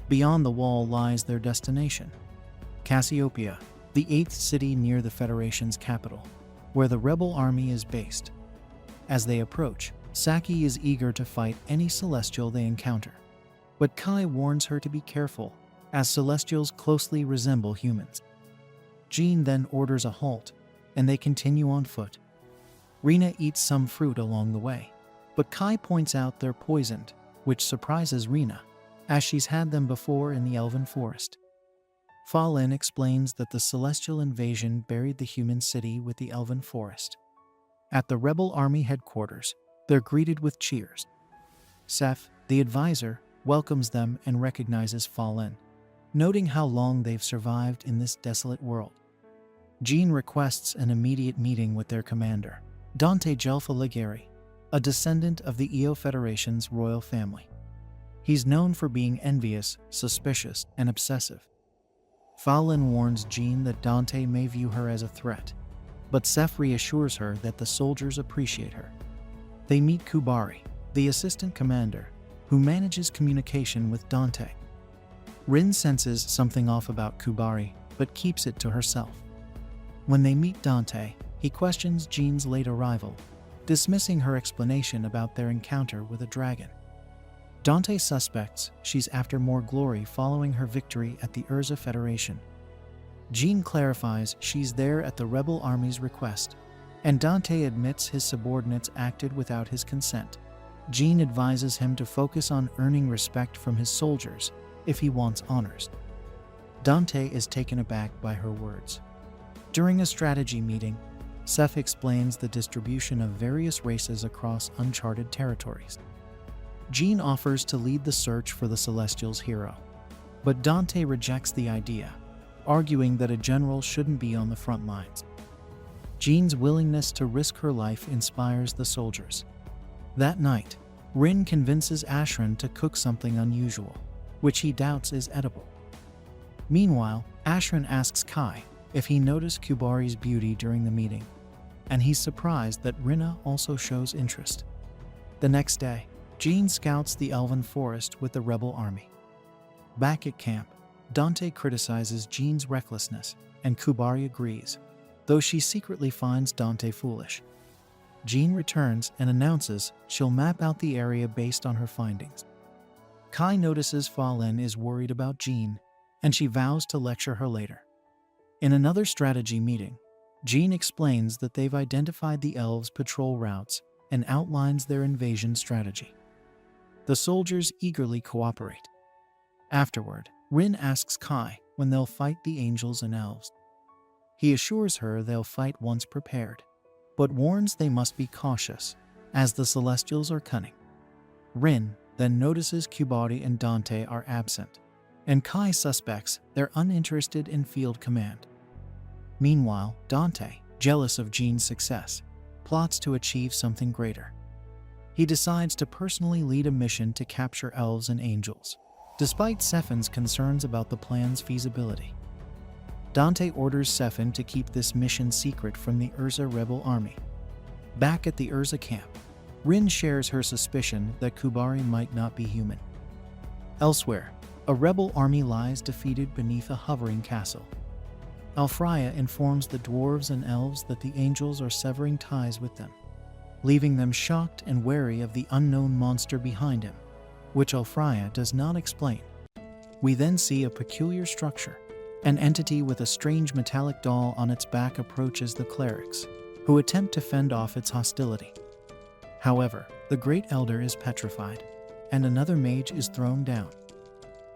S1: Beyond the wall lies their destination. Cassiopeia, the 8th city near the Federation's capital, where the rebel army is based. As they approach, Saki is eager to fight any celestial they encounter. But Kai warns her to be careful, as celestials closely resemble humans. Jean then orders a halt, and they continue on foot. Rina eats some fruit along the way, but Kai points out they're poisoned, which surprises Rina, as she's had them before in the Elven Forest. Fa Lin explains that the celestial invasion buried the human city with the Elven Forest. At the rebel army headquarters, they're greeted with cheers. Seth, the advisor, welcomes them and recognizes Fa Lin, noting how long they've survived in this desolate world. Jean requests an immediate meeting with their commander, Dante Gelfa Ligeri, a descendant of the Io Federation's royal family. He's known for being envious, suspicious, and obsessive. Fa Lin warns Jean that Dante may view her as a threat, but Seth reassures her that the soldiers appreciate her. They meet Kubari, the assistant commander, who manages communication with Dante. Rin senses something off about Kubari, but keeps it to herself. When they meet Dante, he questions Jean's late arrival, dismissing her explanation about their encounter with a dragon. Dante suspects she's after more glory following her victory at the Urza Federation. Jean clarifies she's there at the rebel army's request, and Dante admits his subordinates acted without his consent. Jean advises him to focus on earning respect from his soldiers if he wants honors. Dante is taken aback by her words. During a strategy meeting, Seth explains the distribution of various races across uncharted territories. Jean offers to lead the search for the Celestial's hero, but Dante rejects the idea, arguing that a general shouldn't be on the front lines. Jean's willingness to risk her life inspires the soldiers. That night, Rin convinces Ashran to cook something unusual, which he doubts is edible. Meanwhile, Ashran asks Kai if he noticed Kubari's beauty during the meeting, and he's surprised that Rina also shows interest. The next day, Jean scouts the Elven Forest with the rebel army. Back at camp, Dante criticizes Jean's recklessness, and Kubari agrees, though she secretly finds Dante foolish. Jean returns and announces she'll map out the area based on her findings. Kai notices Fa Lin is worried about Jean, and she vows to lecture her later. In another strategy meeting, Jean explains that they've identified the elves' patrol routes and outlines their invasion strategy. The soldiers eagerly cooperate. Afterward, Rin asks Kai when they'll fight the angels and elves. He assures her they'll fight once prepared, but warns they must be cautious, as the Celestials are cunning. Rin then notices Kubari and Dante are absent, and Kai suspects they're uninterested in field command. Meanwhile, Dante, jealous of Jean's success, plots to achieve something greater. He decides to personally lead a mission to capture elves and angels, despite Sephin's concerns about the plan's feasibility. Dante orders Sephin to keep this mission secret from the Urza rebel army. Back at the Urza camp, Rin shares her suspicion that Kubari might not be human. Elsewhere, a rebel army lies defeated beneath a hovering castle. Alfraya informs the dwarves and elves that the angels are severing ties with them, leaving them shocked and wary of the unknown monster behind him, which Alfraya does not explain. We then see a peculiar structure. An entity with a strange metallic doll on its back approaches the clerics, who attempt to fend off its hostility. However, the Great Elder is petrified, and another mage is thrown down.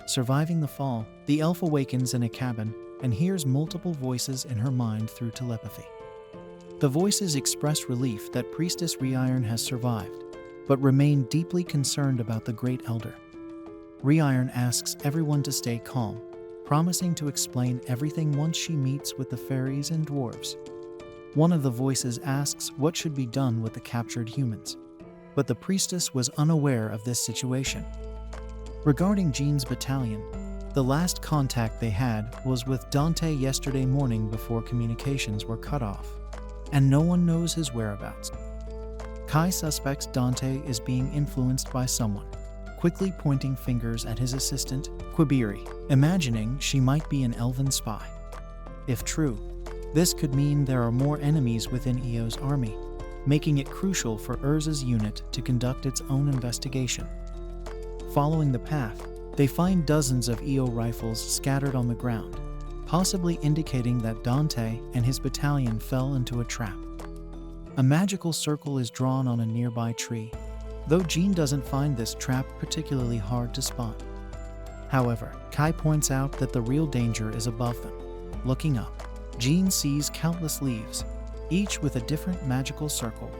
S1: Surviving the fall, the elf awakens in a cabin and hears multiple voices in her mind through telepathy. The voices express relief that Priestess Reiron has survived, but remain deeply concerned about the Great Elder. Reiron asks everyone to stay calm, promising to explain everything once she meets with the fairies and dwarves. One of the voices asks what should be done with the captured humans, but the priestess was unaware of this situation. Regarding Jean's battalion, the last contact they had was with Dante yesterday morning before communications were cut off, and no one knows his whereabouts. Kai suspects Dante is being influenced by someone, quickly pointing fingers at his assistant, Quibiri, imagining she might be an elven spy. If true, this could mean there are more enemies within Eo's army, making it crucial for Urza's unit to conduct its own investigation. Following the path, they find dozens of Eo rifles scattered on the ground, possibly indicating that Dante and his battalion fell into a trap. A magical circle is drawn on a nearby tree, though Jean doesn't find this trap particularly hard to spot. However, Kai points out that the real danger is above them. Looking up, Jean sees countless leaves, each with a different magical circle,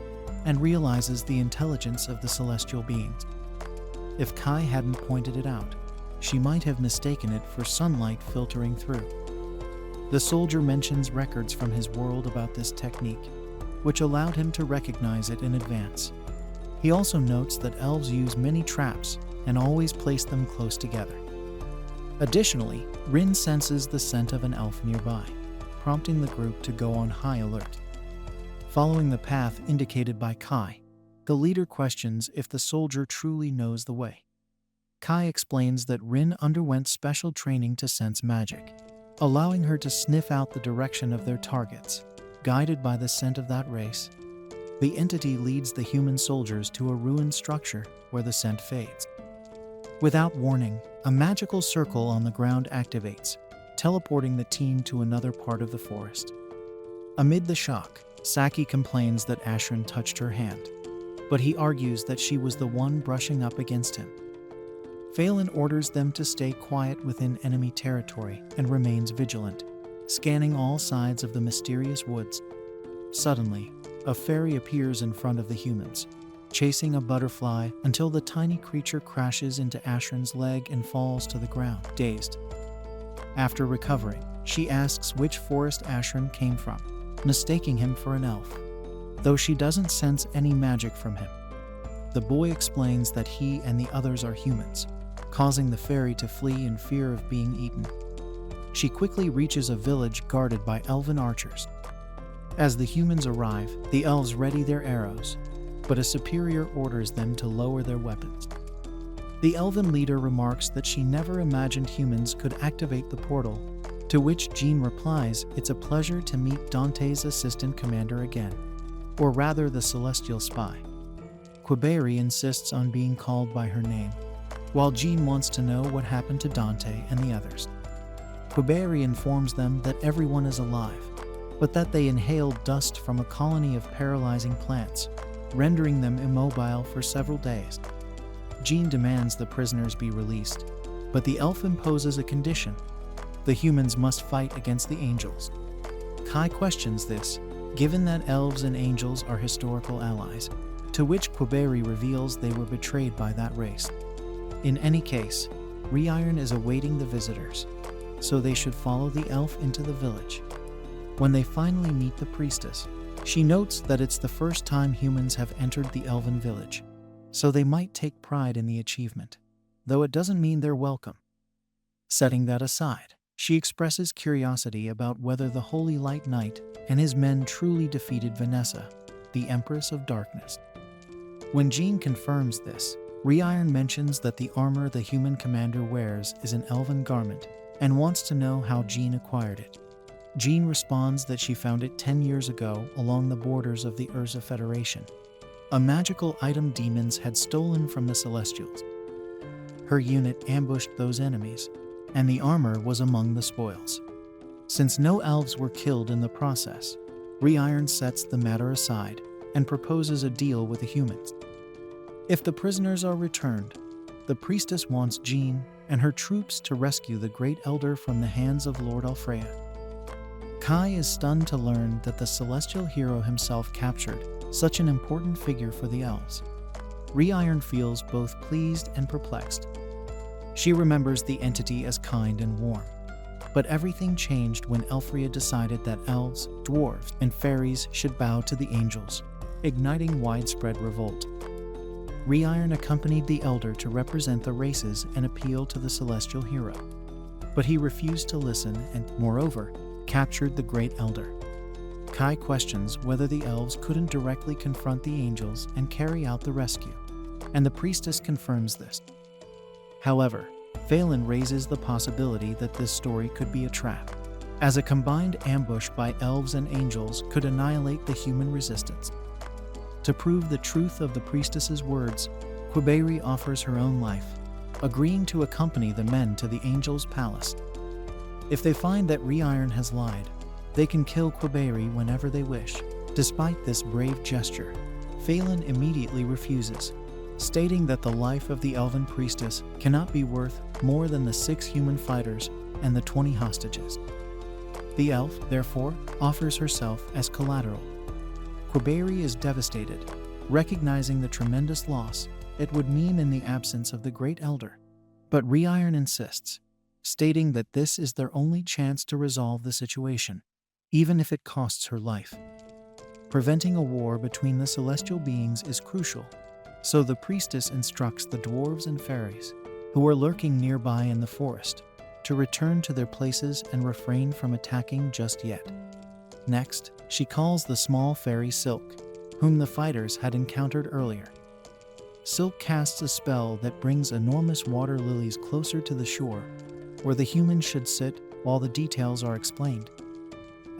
S1: and realizes the intelligence of the celestial beings. If Kai hadn't pointed it out, she might have mistaken it for sunlight filtering through. The soldier mentions records from his world about this technique, which allowed him to recognize it in advance. He also notes that elves use many traps and always place them close together. Additionally, Rin senses the scent of an elf nearby, prompting the group to go on high alert. Following the path indicated by Kai, the leader questions if the soldier truly knows the way. Kai explains that Rin underwent special training to sense magic, allowing her to sniff out the direction of their targets. Guided by the scent of that race, the entity leads the human soldiers to a ruined structure where the scent fades. Without warning, a magical circle on the ground activates, teleporting the team to another part of the forest. Amid the shock, Saki complains that Ashran touched her hand, but he argues that she was the one brushing up against him. Phelan orders them to stay quiet within enemy territory and remains vigilant, scanning all sides of the mysterious woods. Suddenly, a fairy appears in front of the humans, chasing a butterfly until the tiny creature crashes into Ashran's leg and falls to the ground, dazed. After recovering, she asks which forest Ashran came from, mistaking him for an elf, though she doesn't sense any magic from him. The boy explains that he and the others are humans, causing the fairy to flee in fear of being eaten. She quickly reaches a village guarded by elven archers. As the humans arrive, the elves ready their arrows, but a superior orders them to lower their weapons. The elven leader remarks that she never imagined humans could activate the portal, to which Jean replies it's a pleasure to meet Dante's assistant commander again, or rather the celestial spy. Quiberi insists on being called by her name, while Jean wants to know what happened to Dante and the others. Quiberi informs them that everyone is alive, but that they inhaled dust from a colony of paralyzing plants, rendering them immobile for several days. Jean demands the prisoners be released, but the elf imposes a condition: the humans must fight against the angels. Kai questions this, given that elves and angels are historical allies, to which Quiberi reveals they were betrayed by that race. In any case, Reiron is awaiting the visitors, so they should follow the elf into the village. When they finally meet the priestess, she notes that it's the first time humans have entered the elven village, so they might take pride in the achievement, though it doesn't mean they're welcome. Setting that aside, she expresses curiosity about whether the Holy Light Knight and his men truly defeated Vanessa, the Empress of Darkness. When Jean confirms this, Reiron mentions that the armor the human commander wears is an elven garment and wants to know how Jean acquired it. Jean responds that she found it 10 years ago along the borders of the Urza Federation, a magical item demons had stolen from the Celestials. Her unit ambushed those enemies, and the armor was among the spoils. Since no elves were killed in the process, Reiron sets the matter aside and proposes a deal with the humans. If the prisoners are returned, the priestess wants Jean and her troops to rescue the Great Elder from the hands of Lord Alfreya. Kai is stunned to learn that the celestial hero himself captured such an important figure for the elves. Reiron feels both pleased and perplexed. She remembers the entity as kind and warm, but everything changed when Alfreya decided that elves, dwarves, and fairies should bow to the angels, igniting widespread revolt. Reiron accompanied the Elder to represent the races and appeal to the celestial hero, but he refused to listen and, moreover, captured the Great Elder. Kai questions whether the elves couldn't directly confront the angels and carry out the rescue, and the priestess confirms this. However, Phelan raises the possibility that this story could be a trap. as a combined ambush by elves and angels could annihilate the human resistance. To prove the truth of the priestess's words, Quiberi offers her own life, agreeing to accompany the men to the angels' palace. If they find that Reiron has lied, they can kill Quiberi whenever they wish. Despite this brave gesture, Phelan immediately refuses, stating that the life of the elven priestess cannot be worth more than the 6 human fighters and the 20 hostages. The elf, therefore, offers herself as collateral. Quiberi is devastated, recognizing the tremendous loss it would mean in the absence of the Great Elder. But Reiron insists, stating that this is their only chance to resolve the situation, even if it costs her life. Preventing a war between the celestial beings is crucial, so the priestess instructs the dwarves and fairies, who are lurking nearby in the forest, to return to their places and refrain from attacking just yet. Next, she calls the small fairy Silk, whom the fighters had encountered earlier. Silk casts a spell that brings enormous water lilies closer to the shore, where the humans should sit while the details are explained.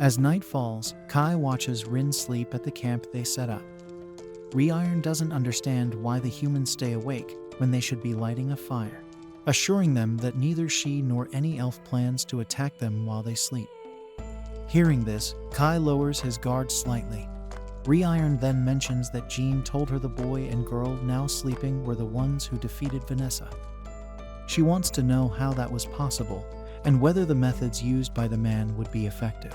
S1: As night falls, Kai watches Rin sleep at the camp they set up. Reiron doesn't understand why the humans stay awake when they should be lighting a fire, assuring them that neither she nor any elf plans to attack them while they sleep. Hearing this, Kai lowers his guard slightly. Reiron then mentions that Jean told her the boy and girl now sleeping were the ones who defeated Vanessa. She wants to know how that was possible and whether the methods used by the man would be effective.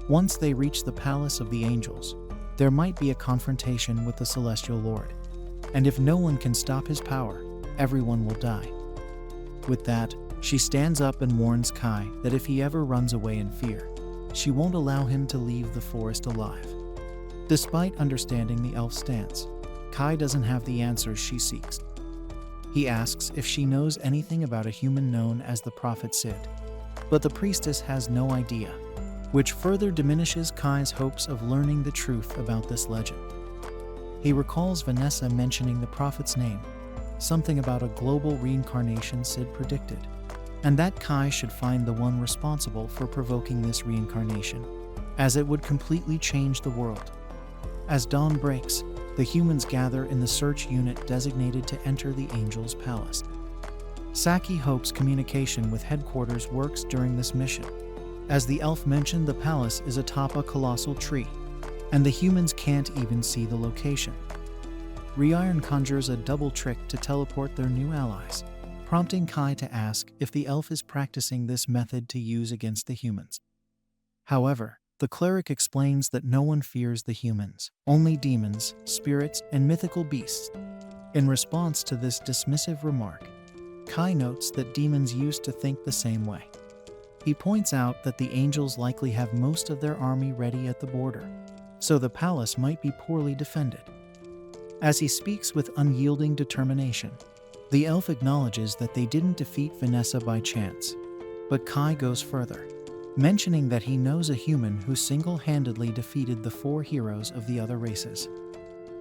S1: Once they reach the Palace of the Angels, there might be a confrontation with the Celestial Lord, and if no one can stop his power, everyone will die. With that, she stands up and warns Kai that if he ever runs away in fear, she won't allow him to leave the forest alive. Despite understanding the elf's stance, Kai doesn't have the answers she seeks. He asks if she knows anything about a human known as the Prophet Sid, but the priestess has no idea, which further diminishes Kai's hopes of learning the truth about this legend. He recalls Vanessa mentioning the prophet's name, something about a global reincarnation Sid predicted, and that Kai should find the one responsible for provoking this reincarnation, as it would completely change the world. As dawn breaks, the humans gather in the search unit designated to enter the Angel's Palace. Saki hopes communication with headquarters works during this mission, as the elf mentioned the palace is atop a colossal tree, and the humans can't even see the location. Reiron conjures a double trick to teleport their new allies, prompting Kai to ask if the elf is practicing this method to use against the humans. However, the cleric explains that no one fears the humans, only demons, spirits, and mythical beasts. In response to this dismissive remark, Kai notes that demons used to think the same way. He points out that the angels likely have most of their army ready at the border, so the palace might be poorly defended. As he speaks with unyielding determination, the elf acknowledges that they didn't defeat Vanessa by chance, but Kai goes further, mentioning that he knows a human who single-handedly defeated the 4 heroes of the other races.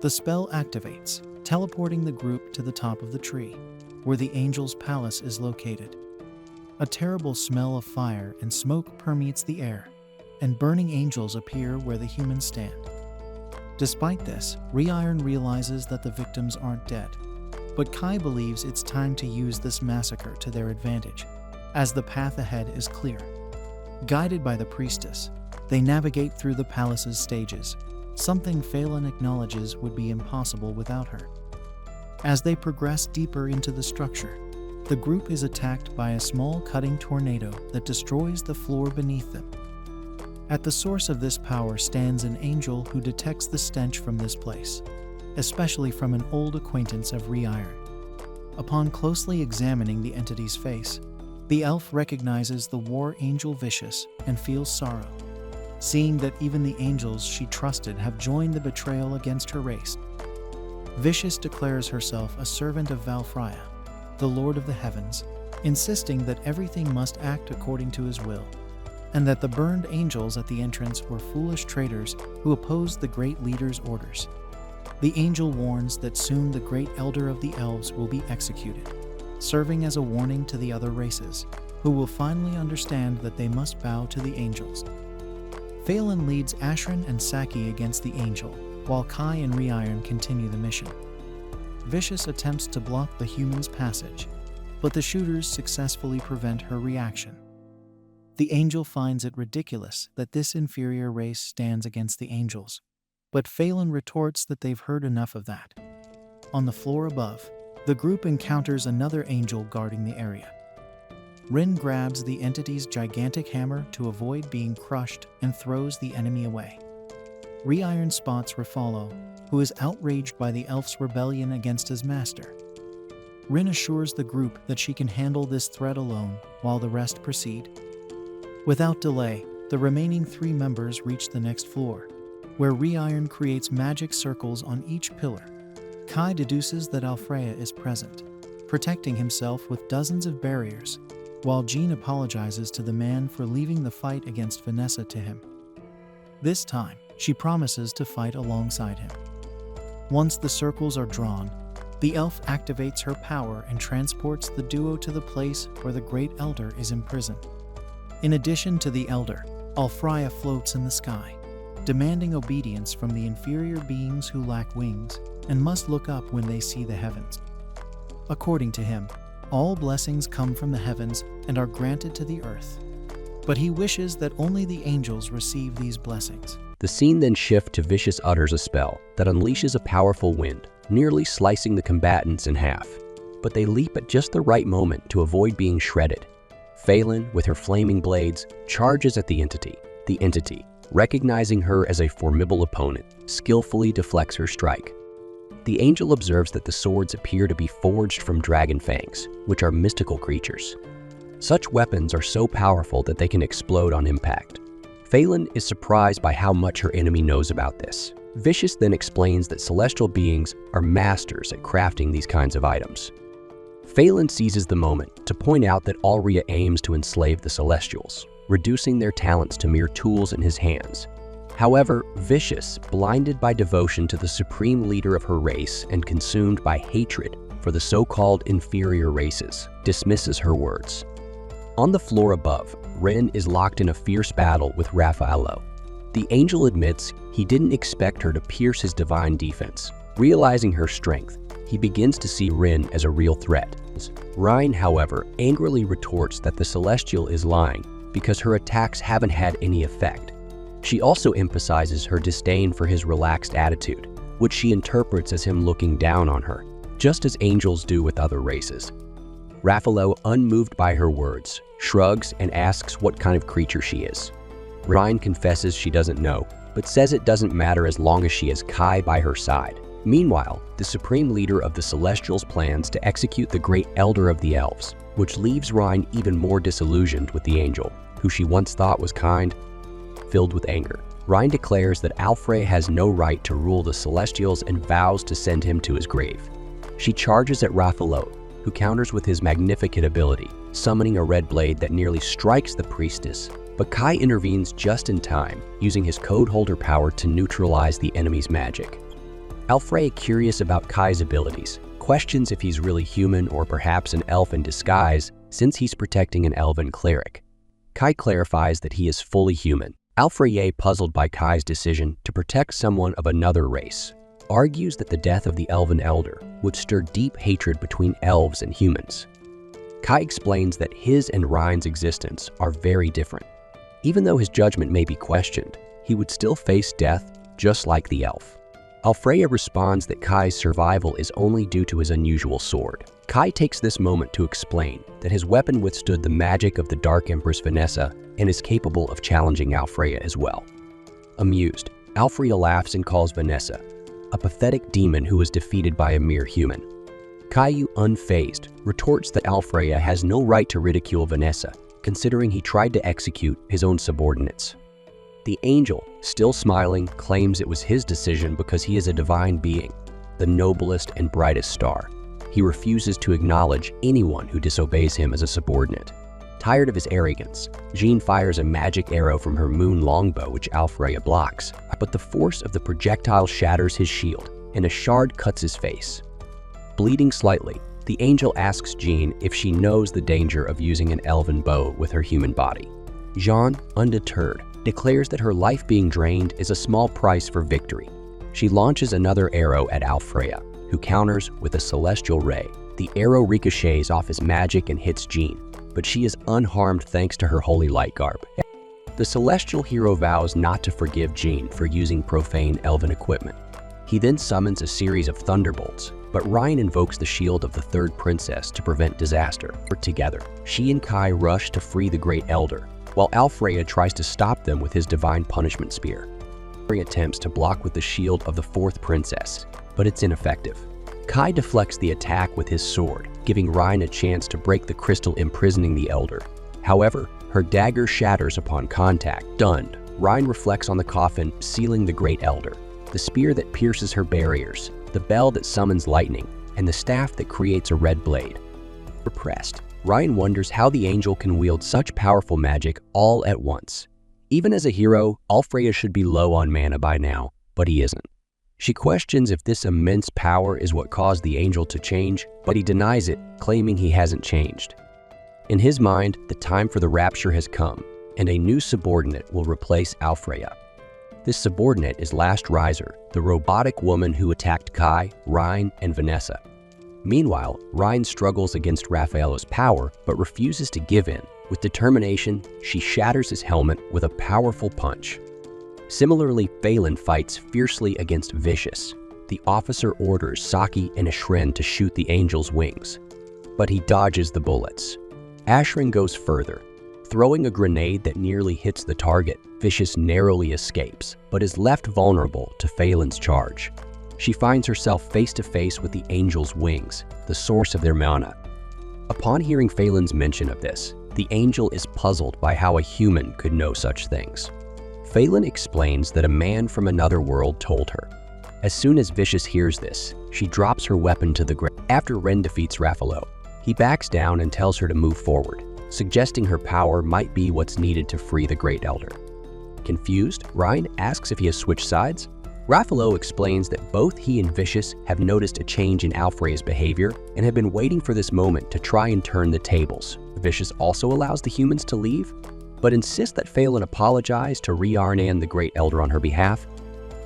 S1: The spell activates, teleporting the group to the top of the tree, where the Angel's Palace is located. A terrible smell of fire and smoke permeates the air, and burning angels appear where the humans stand. Despite this, Reiron realizes that the victims aren't dead, but Kai believes it's time to use this massacre to their advantage, as the path ahead is clear. Guided by the priestess, they navigate through the palace's stages, something Phelan acknowledges would be impossible without her. As they progress deeper into the structure, the group is attacked by a small cutting tornado that destroys the floor beneath them. At the source of this power stands an angel who detects the stench from this place, especially from an old acquaintance of Reiron. Upon closely examining the entity's face, the elf recognizes the war angel Vicious and feels sorrow, seeing that even the angels she trusted have joined the betrayal against her race. Vicious declares herself a servant of Valfreya, the Lord of the Heavens, insisting that everything must act according to his will, and that the burned angels at the entrance were foolish traitors who opposed the great leader's orders. The angel warns that soon the great elder of the elves will be executed, serving as a warning to the other races. who will finally understand that they must bow to the angels. Phelan leads Ashran and Saki against the angel, while Kai and Reiron continue the mission. Vicious attempts to block the human's passage, but the shooters successfully prevent her reaction. The angel finds it ridiculous that this inferior race stands against the angels, but Phelan retorts that they've heard enough of that. On the floor above, the group encounters another angel guarding the area. Rin grabs the entity's gigantic hammer to avoid being crushed and throws the enemy away. Reiron spots Rafalo, who is outraged by the elf's rebellion against his master. Rin assures the group that she can handle this threat alone while the rest proceed. Without delay, the remaining 3 members reach the next floor, where Reiron creates magic circles on each pillar. Kai deduces that Alfreya is present, protecting himself with dozens of barriers, while Jean apologizes to the man for leaving the fight against Vanessa to him. This time, she promises to fight alongside him. Once the circles are drawn, the elf activates her power and transports the duo to the place where the Great Elder is imprisoned. In addition to the Elder, Alfreya floats in the sky, demanding obedience from the inferior beings who lack wings and must look up when they see the heavens. According to him, all blessings come from the heavens and are granted to the earth, but he wishes that only the angels receive these blessings.
S2: The scene then shifts to Vicious utters a spell that unleashes a powerful wind, nearly slicing the combatants in half, but they leap at just the right moment to avoid being shredded. Phelan, with her flaming blades, charges at the entity. The entity, recognizing her as a formidable opponent, skillfully deflects her strike. The angel observes that the swords appear to be forged from dragon fangs, which are mystical creatures. Such weapons are so powerful that they can explode on impact. Phelan is surprised by how much her enemy knows about this. Vicious then explains that celestial beings are masters at crafting these kinds of items. Phelan seizes the moment to point out that Alria aims to enslave the Celestials, reducing their talents to mere tools in his hands. However, Vicious, blinded by devotion to the supreme leader of her race and consumed by hatred for the so-called inferior races, dismisses her words. On the floor above, Ren is locked in a fierce battle with Raffaello. The angel admits he didn't expect her to pierce his divine defense. Realizing her strength, he begins to see Rin as a real threat. Rhine, however, angrily retorts that the Celestial is lying because her attacks haven't had any effect. She also emphasizes her disdain for his relaxed attitude, which she interprets as him looking down on her, just as angels do with other races. Raffaello, unmoved by her words, shrugs and asks what kind of creature she is. Rhine confesses she doesn't know, but says it doesn't matter as long as she has Kai by her side. Meanwhile, the supreme leader of the Celestials plans to execute the Great Elder of the Elves, which leaves Rhine even more disillusioned with the angel, who she once thought was kind. Filled with anger, Rhine declares that Alfre has no right to rule the Celestials and vows to send him to his grave. She charges at Raffaello, who counters with his magnificent ability, summoning a red blade that nearly strikes the priestess, but Kai intervenes just in time, using his code holder power to neutralize the enemy's magic. Alfre, curious about Kai's abilities, questions if he's really human or perhaps an elf in disguise, since he's protecting an elven cleric. Kai clarifies that he is fully human. Alfre, puzzled by Kai's decision to protect someone of another race, argues that the death of the elven elder would stir deep hatred between elves and humans. Kai explains that his and Rhine's existence are very different. Even though his judgment may be questioned, he would still face death just like the elf. Alfreya responds that Kai's survival is only due to his unusual sword. Kai takes this moment to explain that his weapon withstood the magic of the Dark Empress Vanessa and is capable of challenging Alfreya as well. Amused, Alfreya laughs and calls Vanessa a pathetic demon who was defeated by a mere human. Caillou, unfazed, retorts that Alfreya has no right to ridicule Vanessa, considering he tried to execute his own subordinates. The angel, still smiling, claims it was his decision because he is a divine being, the noblest and brightest star. He refuses to acknowledge anyone who disobeys him as a subordinate. Tired of his arrogance, Jean fires a magic arrow from her moon longbow which Alfreya blocks, but the force of the projectile shatters his shield and a shard cuts his face. Bleeding slightly, the angel asks Jean if she knows the danger of using an elven bow with her human body. Jean, undeterred, declares that her life being drained is a small price for victory. She launches another arrow at Alfreya, who counters with a celestial ray. The arrow ricochets off his magic and hits Jean, but she is unharmed thanks to her holy light garb. The celestial hero vows not to forgive Jean for using profane elven equipment. He then summons a series of thunderbolts, but Ryan invokes the shield of the third princess to prevent disaster. Together, she and Kai rush to free the Great Elder, while Alfreya tries to stop them with his divine punishment spear. He attempts to block with the shield of the fourth princess, but it's ineffective. Kai deflects the attack with his sword, giving Ryan a chance to break the crystal imprisoning the Elder. However, her dagger shatters upon contact. Stunned, Ryan reflects on the coffin, sealing the Great Elder. The spear that pierces her barriers, the bell that summons lightning, and the staff that creates a red blade. Repressed, Ryan wonders how the angel can wield such powerful magic all at once. Even as a hero, Alfreya should be low on mana by now, but he isn't. She questions if this immense power is what caused the angel to change, but he denies it, claiming he hasn't changed. In his mind, the time for the rapture has come, and a new subordinate will replace Alfreya. This subordinate is Last Riser, the robotic woman who attacked Kai, Ryan, and Vanessa. Meanwhile, Ryan struggles against Raffaello's power, but refuses to give in. With determination, she shatters his helmet with a powerful punch. Similarly, Phelan fights fiercely against Vicious. The officer orders Saki and Ashrin to shoot the angel's wings, but he dodges the bullets. Ashrin goes further. Throwing a grenade that nearly hits the target, Vicious narrowly escapes, but is left vulnerable to Phelan's charge. She finds herself face to face with the angel's wings, the source of their mana. Upon hearing Phelan's mention of this, the angel is puzzled by how a human could know such things. Phelan explains that a man from another world told her. As soon as Vicious hears this, she drops her weapon to the ground. After Ren defeats Raffaello, he backs down and tells her to move forward, suggesting her power might be what's needed to free the Great Elder. Confused, Ryan asks if he has switched sides. Raffaello explains that both he and Vicious have noticed a change in Alfreya's behavior and have been waiting for this moment to try and turn the tables. Vicious also allows the humans to leave, but insists that Phelan apologize to Rhiannon the Great Elder on her behalf.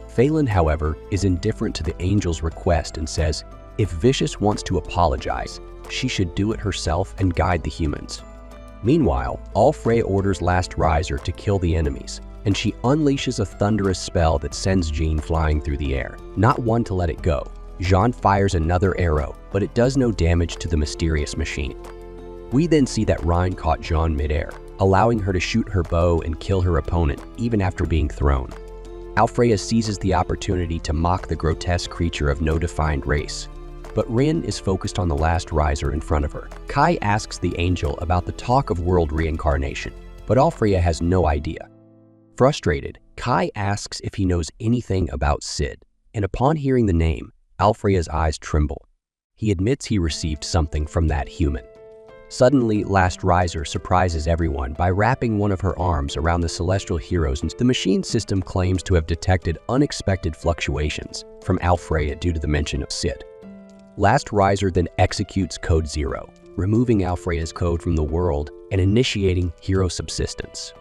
S2: Phelan, however, is indifferent to the angel's request and says, if Vicious wants to apologize, she should do it herself and guide the humans. Meanwhile, Alfreya orders Last Riser to kill the enemies, and she unleashes a thunderous spell that sends Jean flying through the air. Not one to let it go, Jean fires another arrow, but it does no damage to the mysterious machine. We then see that Ryan caught Jean midair, allowing her to shoot her bow and kill her opponent even after being thrown. Alfreya seizes the opportunity to mock the grotesque creature of no defined race, but Rin is focused on the Last Riser in front of her. Kai asks the angel about the talk of world reincarnation, but Alfreya has no idea. Frustrated, Kai asks if he knows anything about Sid, and upon hearing the name, Alfreya's eyes tremble. He admits he received something from that human. Suddenly, Last Riser surprises everyone by wrapping one of her arms around the celestial heroes, and the machine system claims to have detected unexpected fluctuations from Alfreya due to the mention of Sid. Last Riser then executes Code Zero, removing Alfreya's code from the world and initiating hero subsistence.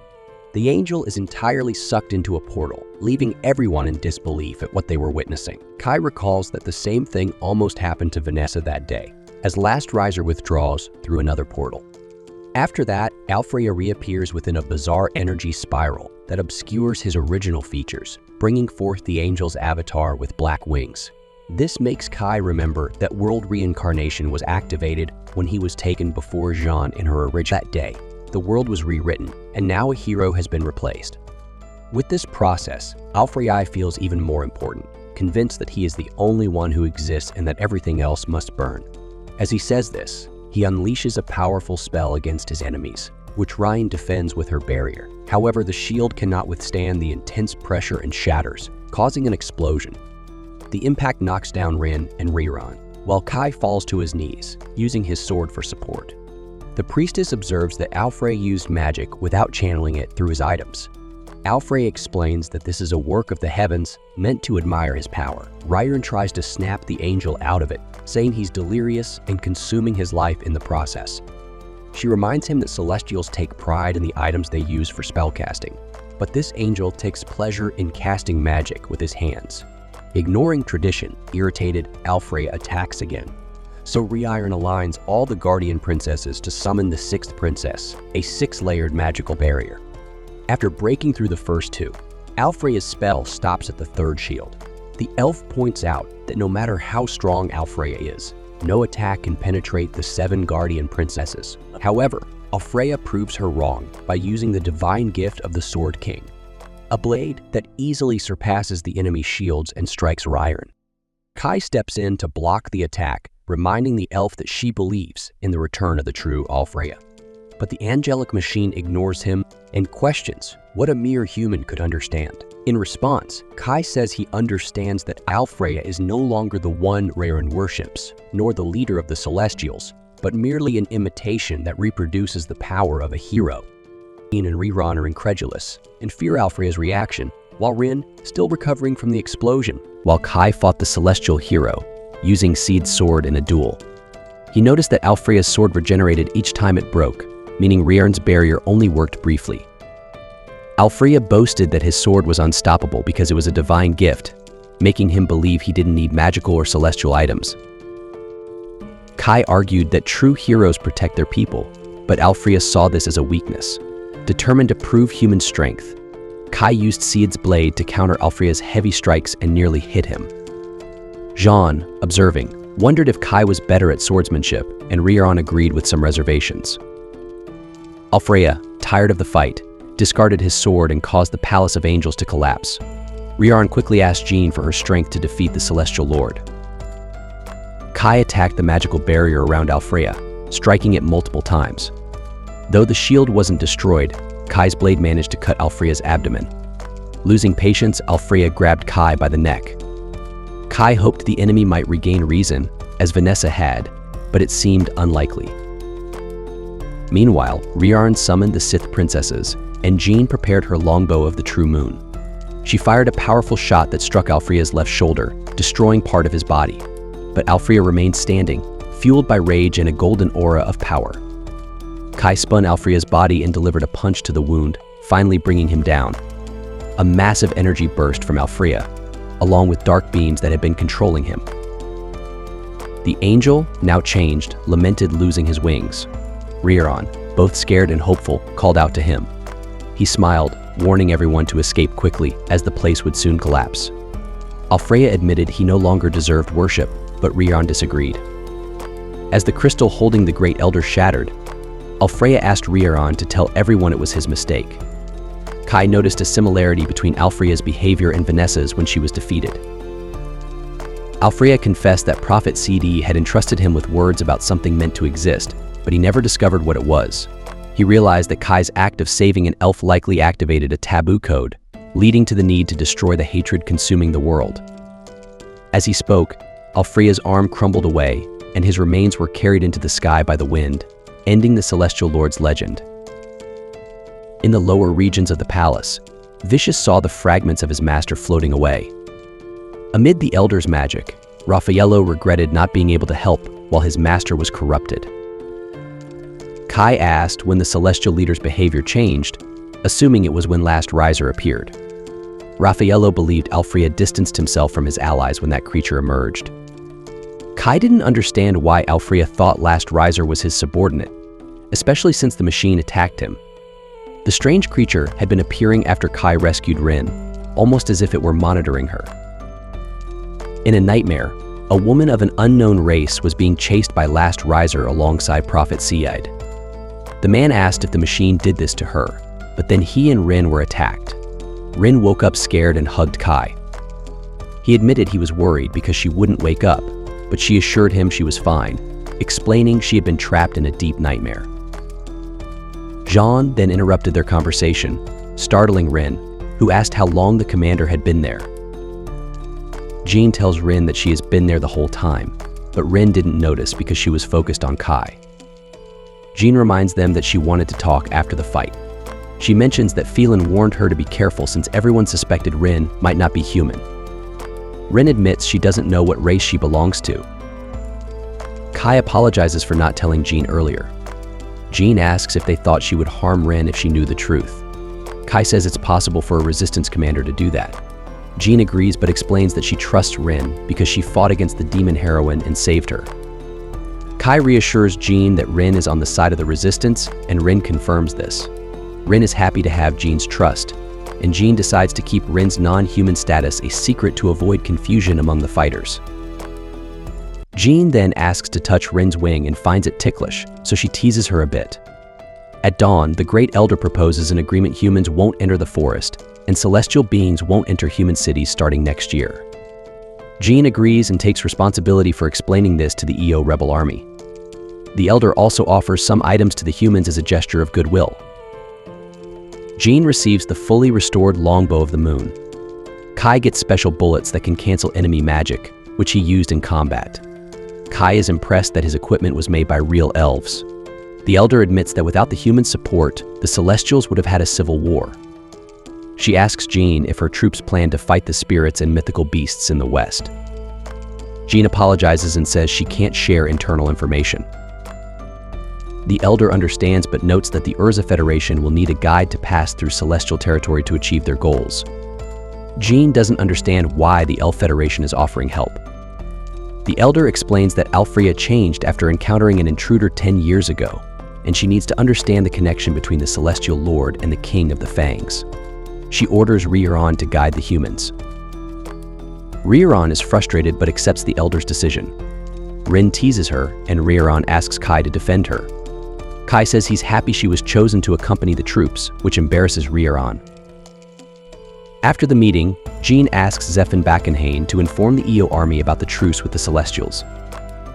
S2: The angel is entirely sucked into a portal, leaving everyone in disbelief at what they were witnessing. Kai recalls that the same thing almost happened to Vanessa that day, as Last Riser withdraws through another portal. After that, Alfreya reappears within a bizarre energy spiral that obscures his original features, bringing forth the angel's avatar with black wings. This makes Kai remember that world reincarnation was activated when he was taken before Jean in her original. That day, the world was rewritten, and now a hero has been replaced. With this process, Alfreya feels even more important, convinced that he is the only one who exists and that everything else must burn. As he says this, he unleashes a powerful spell against his enemies, which Ryan defends with her barrier. However, the shield cannot withstand the intense pressure and shatters, causing an explosion. The impact knocks down Rin and Riran, while Kai falls to his knees, using his sword for support. The priestess observes that Alfreya used magic without channeling it through his items. Alfreya explains that this is a work of the heavens meant to admire his power. Ryan tries to snap the angel out of it, saying he's delirious and consuming his life in the process. She reminds him that Celestials take pride in the items they use for spellcasting, but this angel takes pleasure in casting magic with his hands. Ignoring tradition, irritated, Alfreya attacks again. So Ryan aligns all the Guardian Princesses to summon the 6th princess, a 6-layered magical barrier. After breaking through the first 2, Alfreya's spell stops at the 3rd shield. The elf points out that no matter how strong Alfreya is, no attack can penetrate the 7 Guardian Princesses. However, Alfreya proves her wrong by using the divine gift of the Sword King, a blade that easily surpasses the enemy's shields and strikes Ryan. Kai steps in to block the attack, reminding the elf that she believes in the return of the true Alfreya. But the angelic machine ignores him and questions what a mere human could understand. In response, Kai says he understands that Alfreya is no longer the one Ryan worships, nor the leader of the Celestials, but merely an imitation that reproduces the power of a hero. Jean and Ryan are incredulous and fear Alfreya's reaction, while Rin, still recovering from the explosion, while Kai fought the celestial hero, using Seed's sword in a duel. He noticed that Alfreya's sword regenerated each time it broke, meaning Ryan's barrier only worked briefly. Alfreya boasted that his sword was unstoppable because it was a divine gift, making him believe he didn't need magical or celestial items. Kai argued that true heroes protect their people, but Alfreya saw this as a weakness. Determined to prove human strength, Kai used Seed's blade to counter Alfreya's heavy strikes and nearly hit him. Jean, observing, wondered if Kai was better at swordsmanship, and Ryan agreed with some reservations. Alfreya, tired of the fight, discarded his sword and caused the Palace of Angels to collapse. Ryan quickly asked Jean for her strength to defeat the Celestial Lord. Kai attacked the magical barrier around Alfreya, striking it multiple times. Though the shield wasn't destroyed, Kai's blade managed to cut Alfreya's abdomen. Losing patience, Alfreya grabbed Kai by the neck. Kai hoped the enemy might regain reason, as Vanessa had, but it seemed unlikely. Meanwhile, Ryan summoned the Sith princesses, and Jean prepared her longbow of the true moon. She fired a powerful shot that struck Alfreya's left shoulder, destroying part of his body. But Alfreya remained standing, fueled by rage and a golden aura of power. Kai spun Alfreya's body and delivered a punch to the wound, finally bringing him down. A massive energy burst from Alfreya, along with dark beams that had been controlling him. The angel, now changed, lamented losing his wings. Ryan, both scared and hopeful, called out to him. He smiled, warning everyone to escape quickly, as the place would soon collapse. Alfreya admitted he no longer deserved worship, but Ryan disagreed. As the crystal holding the Great Elder shattered, Alfreya asked Ryan to tell everyone it was his mistake. Kai noticed a similarity between Alfreya's behavior and Vanessa's when she was defeated. Alfreya confessed that Prophet CD had entrusted him with words about something meant to exist, but he never discovered what it was. He realized that Kai's act of saving an elf likely activated a taboo code, leading to the need to destroy the hatred consuming the world. As he spoke, Alfreya's arm crumbled away, and his remains were carried into the sky by the wind, ending the Celestial Lord's legend. In the lower regions of the palace, Vicious saw the fragments of his master floating away. Amid the Elder's magic, Raffaello regretted not being able to help while his master was corrupted. Kai asked when the Celestial Leader's behavior changed, assuming it was when Last Riser appeared. Raffaello believed Alfreya distanced himself from his allies when that creature emerged. Kai didn't understand why Alfreya thought Last Riser was his subordinate, especially since the machine attacked him. The strange creature had been appearing after Kai rescued Rin, almost as if it were monitoring her. In a nightmare, a woman of an unknown race was being chased by Last Riser alongside Prophet Seid. The man asked if the machine did this to her, but then he and Rin were attacked. Rin woke up scared and hugged Kai. He admitted he was worried because she wouldn't wake up, but she assured him she was fine, explaining she had been trapped in a deep nightmare. Jean then interrupted their conversation, startling Rin, who asked how long the commander had been there. Jean tells Rin that she has been there the whole time, but Rin didn't notice because she was focused on Kai. Jean reminds them that she wanted to talk after the fight. She mentions that Phelan warned her to be careful since everyone suspected Rin might not be human. Rin admits she doesn't know what race she belongs to. Kai apologizes for not telling Jean earlier. Jean asks if they thought she would harm Rin if she knew the truth. Kai says it's possible for a resistance commander to do that. Jean agrees but explains that she trusts Rin because she fought against the demon heroine and saved her. Kai reassures Jean that Rin is on the side of the resistance, and Rin confirms this. Rin is happy to have Jean's trust, and Jean decides to keep Rin's non-human status a secret to avoid confusion among the fighters. Jean then asks to touch Rin's wing and finds it ticklish, so she teases her a bit. At dawn, the Great Elder proposes an agreement humans won't enter the forest, and celestial beings won't enter human cities starting next year. Jean agrees and takes responsibility for explaining this to the EO rebel army. The Elder also offers some items to the humans as a gesture of goodwill. Jean receives the fully restored longbow of the moon. Kai gets special bullets that can cancel enemy magic, which he used in combat. Kai is impressed that his equipment was made by real elves. The Elder admits that without the human support, the Celestials would have had a civil war. She asks Jean if her troops plan to fight the spirits and mythical beasts in the west. Jean apologizes and says she can't share internal information. The Elder understands but notes that the Urza Federation will need a guide to pass through celestial territory to achieve their goals. Jean doesn't understand why the Elf Federation is offering help. The Elder explains that Alfrea changed after encountering an intruder 10 years ago, and she needs to understand the connection between the Celestial Lord and the King of the Fangs. She orders Rioran to guide the humans. Rioran is frustrated but accepts the Elder's decision. Rin teases her, and Rioran asks Kai to defend her. Kai says he's happy she was chosen to accompany the troops, which embarrasses Rioran. After the meeting, Jean asks Zephyr Backenhain to inform the EO army about the truce with the Celestials.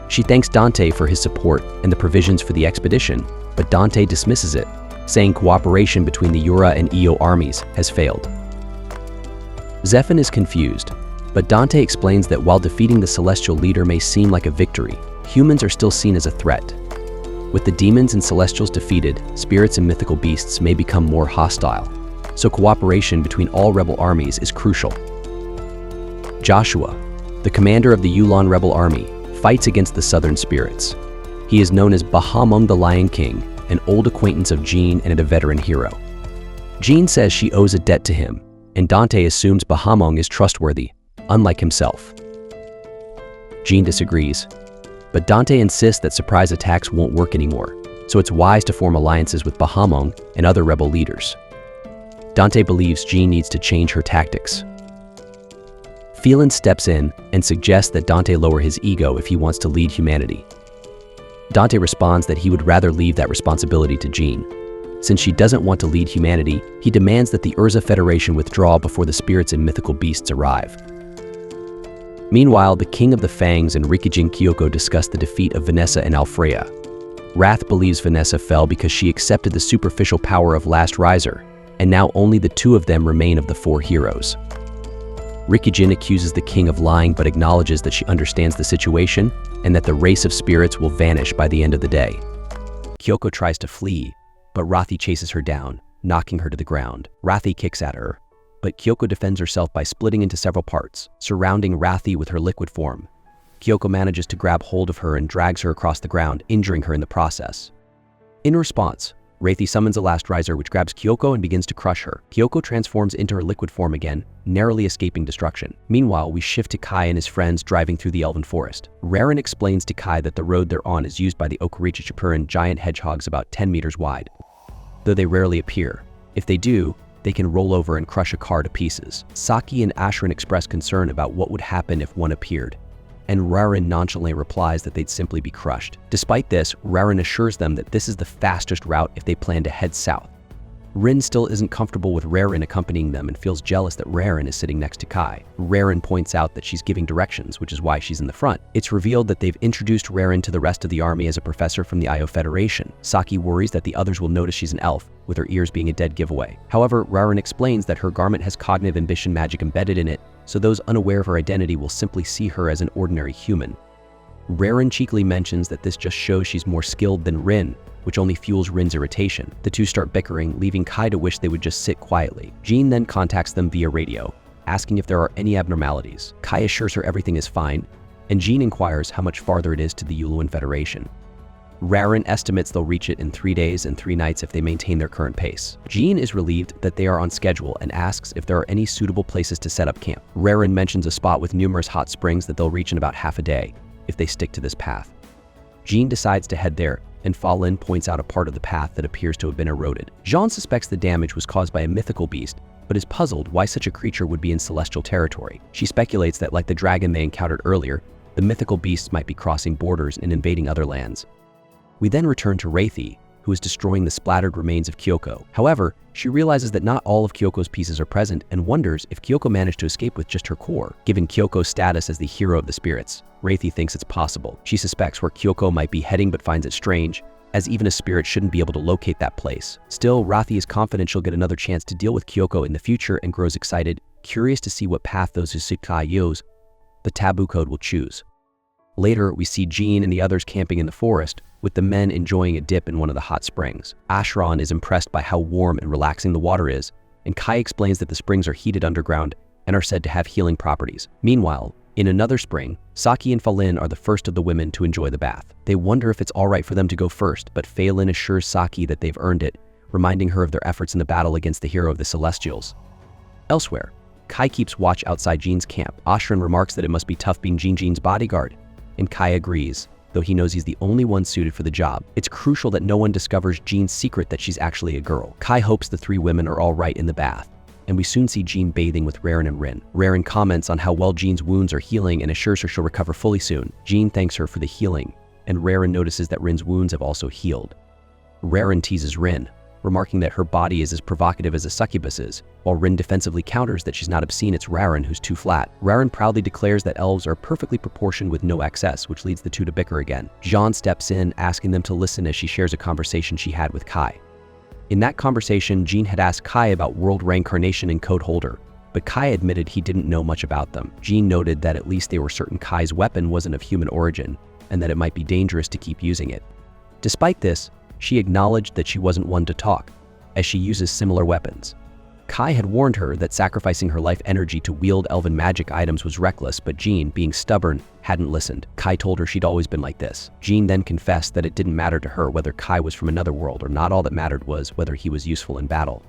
S2: She thanks Dante for his support and the provisions for the expedition, but Dante dismisses it, saying cooperation between the Yura and EO armies has failed. Zephyr is confused, but Dante explains that while defeating the Celestial leader may seem like a victory, humans are still seen as a threat. With the demons and Celestials defeated, spirits and mythical beasts may become more hostile, so cooperation between all rebel armies is crucial. Joshua, the commander of the Yulan rebel army, fights against the southern spirits. He is known as Bahamung the Lion King, an old acquaintance of Jean and a veteran hero. Jean says she owes a debt to him, and Dante assumes Bahamung is trustworthy, unlike himself. Jean disagrees, but Dante insists that surprise attacks won't work anymore, so it's wise to form alliances with Bahamung and other rebel leaders. Dante believes Jean needs to change her tactics. Phelan steps in and suggests that Dante lower his ego if he wants to lead humanity. Dante responds that he would rather leave that responsibility to Jean. Since she doesn't want to lead humanity, he demands that the Urza Federation withdraw before the spirits and mythical beasts arrive. Meanwhile, the King of the Fangs and Rikijin Kyoko discuss the defeat of Vanessa and Alfrea. Wrath believes Vanessa fell because she accepted the superficial power of Last Riser, and now only the two of them remain of the four heroes. Rikijin accuses the king of lying but acknowledges that she understands the situation and that the race of spirits will vanish by the end of the day. Kyoko tries to flee, but Rathi chases her down, knocking her to the ground. Rathi kicks at her, but Kyoko defends herself by splitting into several parts, surrounding Rathi with her liquid form. Kyoko manages to grab hold of her and drags her across the ground, injuring her in the process. In response, Rathi summons a Last Riser which grabs Kyoko and begins to crush her. Kyoko transforms into her liquid form again, narrowly escaping destruction. Meanwhile, we shift to Kai and his friends driving through the Elven Forest. Raren explains to Kai that the road they're on is used by the Okaricha Chapuran giant hedgehogs about 10 meters wide. Though they rarely appear, if they do, they can roll over and crush a car to pieces. Saki and Ashran express concern about what would happen if one appeared, and Raren nonchalantly replies that they'd simply be crushed. Despite this, Raren assures them that this is the fastest route if they plan to head south. Rin still isn't comfortable with Raren accompanying them and feels jealous that Raren is sitting next to Kai. Raren points out that she's giving directions, which is why she's in the front. It's revealed that they've introduced Raren to the rest of the army as a professor from the Io Federation. Saki worries that the others will notice she's an elf, with her ears being a dead giveaway. However, Raren explains that her garment has cognitive ambition magic embedded in it, so those unaware of her identity will simply see her as an ordinary human. Raren cheekily mentions that this just shows she's more skilled than Rin, which only fuels Rin's irritation. The two start bickering, leaving Kai to wish they would just sit quietly. Jean then contacts them via radio, asking if there are any abnormalities. Kai assures her everything is fine, and Jean inquires how much farther it is to the Yuluan Federation. Rarin estimates they'll reach it in 3 days and 3 nights if they maintain their current pace. Jean is relieved that they are on schedule and asks if there are any suitable places to set up camp. Rarin mentions a spot with numerous hot springs that they'll reach in about half a day if they stick to this path. Jean decides to head there, and Fa Lin points out a part of the path that appears to have been eroded. Jean suspects the damage was caused by a mythical beast, but is puzzled why such a creature would be in celestial territory. She speculates that, like the dragon they encountered earlier, the mythical beasts might be crossing borders and invading other lands. We then return to Reithi, who is destroying the splattered remains of Kyoko. However, she realizes that not all of Kyoko's pieces are present and wonders if Kyoko managed to escape with just her core. Given Kyoko's status as the hero of the spirits, Reithi thinks it's possible. She suspects where Kyoko might be heading but finds it strange, as even a spirit shouldn't be able to locate that place. Still, Reithi is confident she'll get another chance to deal with Kyoko in the future and grows excited, curious to see what path those Usukai Yos, the taboo code, will choose. Later, we see Jean and the others camping in the forest, with the men enjoying a dip in one of the hot springs. Ashran is impressed by how warm and relaxing the water is, and Kai explains that the springs are heated underground and are said to have healing properties. Meanwhile, in another spring, Saki and Fa Lin are the first of the women to enjoy the bath. They wonder if it's alright for them to go first, but Fa Lin assures Saki that they've earned it, reminding her of their efforts in the battle against the hero of the Celestials. Elsewhere, Kai keeps watch outside Jean's camp. Ashran remarks that it must be tough being Jean's bodyguard, and Kai agrees, though he knows he's the only one suited for the job. It's crucial that no one discovers Jean's secret that she's actually a girl. Kai hopes the 3 women are all right in the bath, and we soon see Jean bathing with Rarin and Rin. Rarin comments on how well Jean's wounds are healing and assures her she'll recover fully soon. Jean thanks her for the healing, and Rarin notices that Rin's wounds have also healed. Rarin teases Rin, remarking that her body is as provocative as a succubus's, while Rin defensively counters that she's not obscene. It's Rarin who's too flat. Rarin proudly declares that elves are perfectly proportioned with no excess, which leads the two to bicker again. Jean steps in, asking them to listen as she shares a conversation she had with Kai. In that conversation, Jean had asked Kai about world reincarnation and code holder, but Kai admitted he didn't know much about them. Jean noted that at least they were certain Kai's weapon wasn't of human origin, and that it might be dangerous to keep using it. Despite this, she acknowledged that she wasn't one to talk, as she uses similar weapons. Kai had warned her that sacrificing her life energy to wield elven magic items was reckless, but Jean, being stubborn, hadn't listened. Kai told her she'd always been like this. Jean then confessed that it didn't matter to her whether Kai was from another world or not. All that mattered was whether he was useful in battle.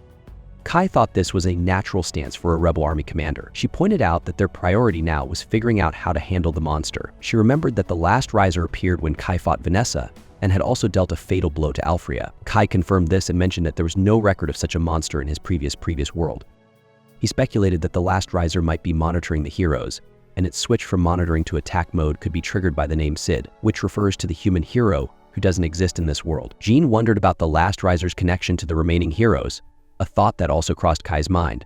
S2: Kai thought this was a natural stance for a rebel army commander. She pointed out that their priority now was figuring out how to handle the monster. She remembered that the last riser appeared when Kai fought Vanessa, and had also dealt a fatal blow to Alfrea. Kai confirmed this and mentioned that there was no record of such a monster in his previous world. He speculated that the last riser might be monitoring the heroes, and its switch from monitoring to attack mode could be triggered by the name Sid, which refers to the human hero who doesn't exist in this world. Jean wondered about the last riser's connection to the remaining heroes, a thought that also crossed Kai's mind.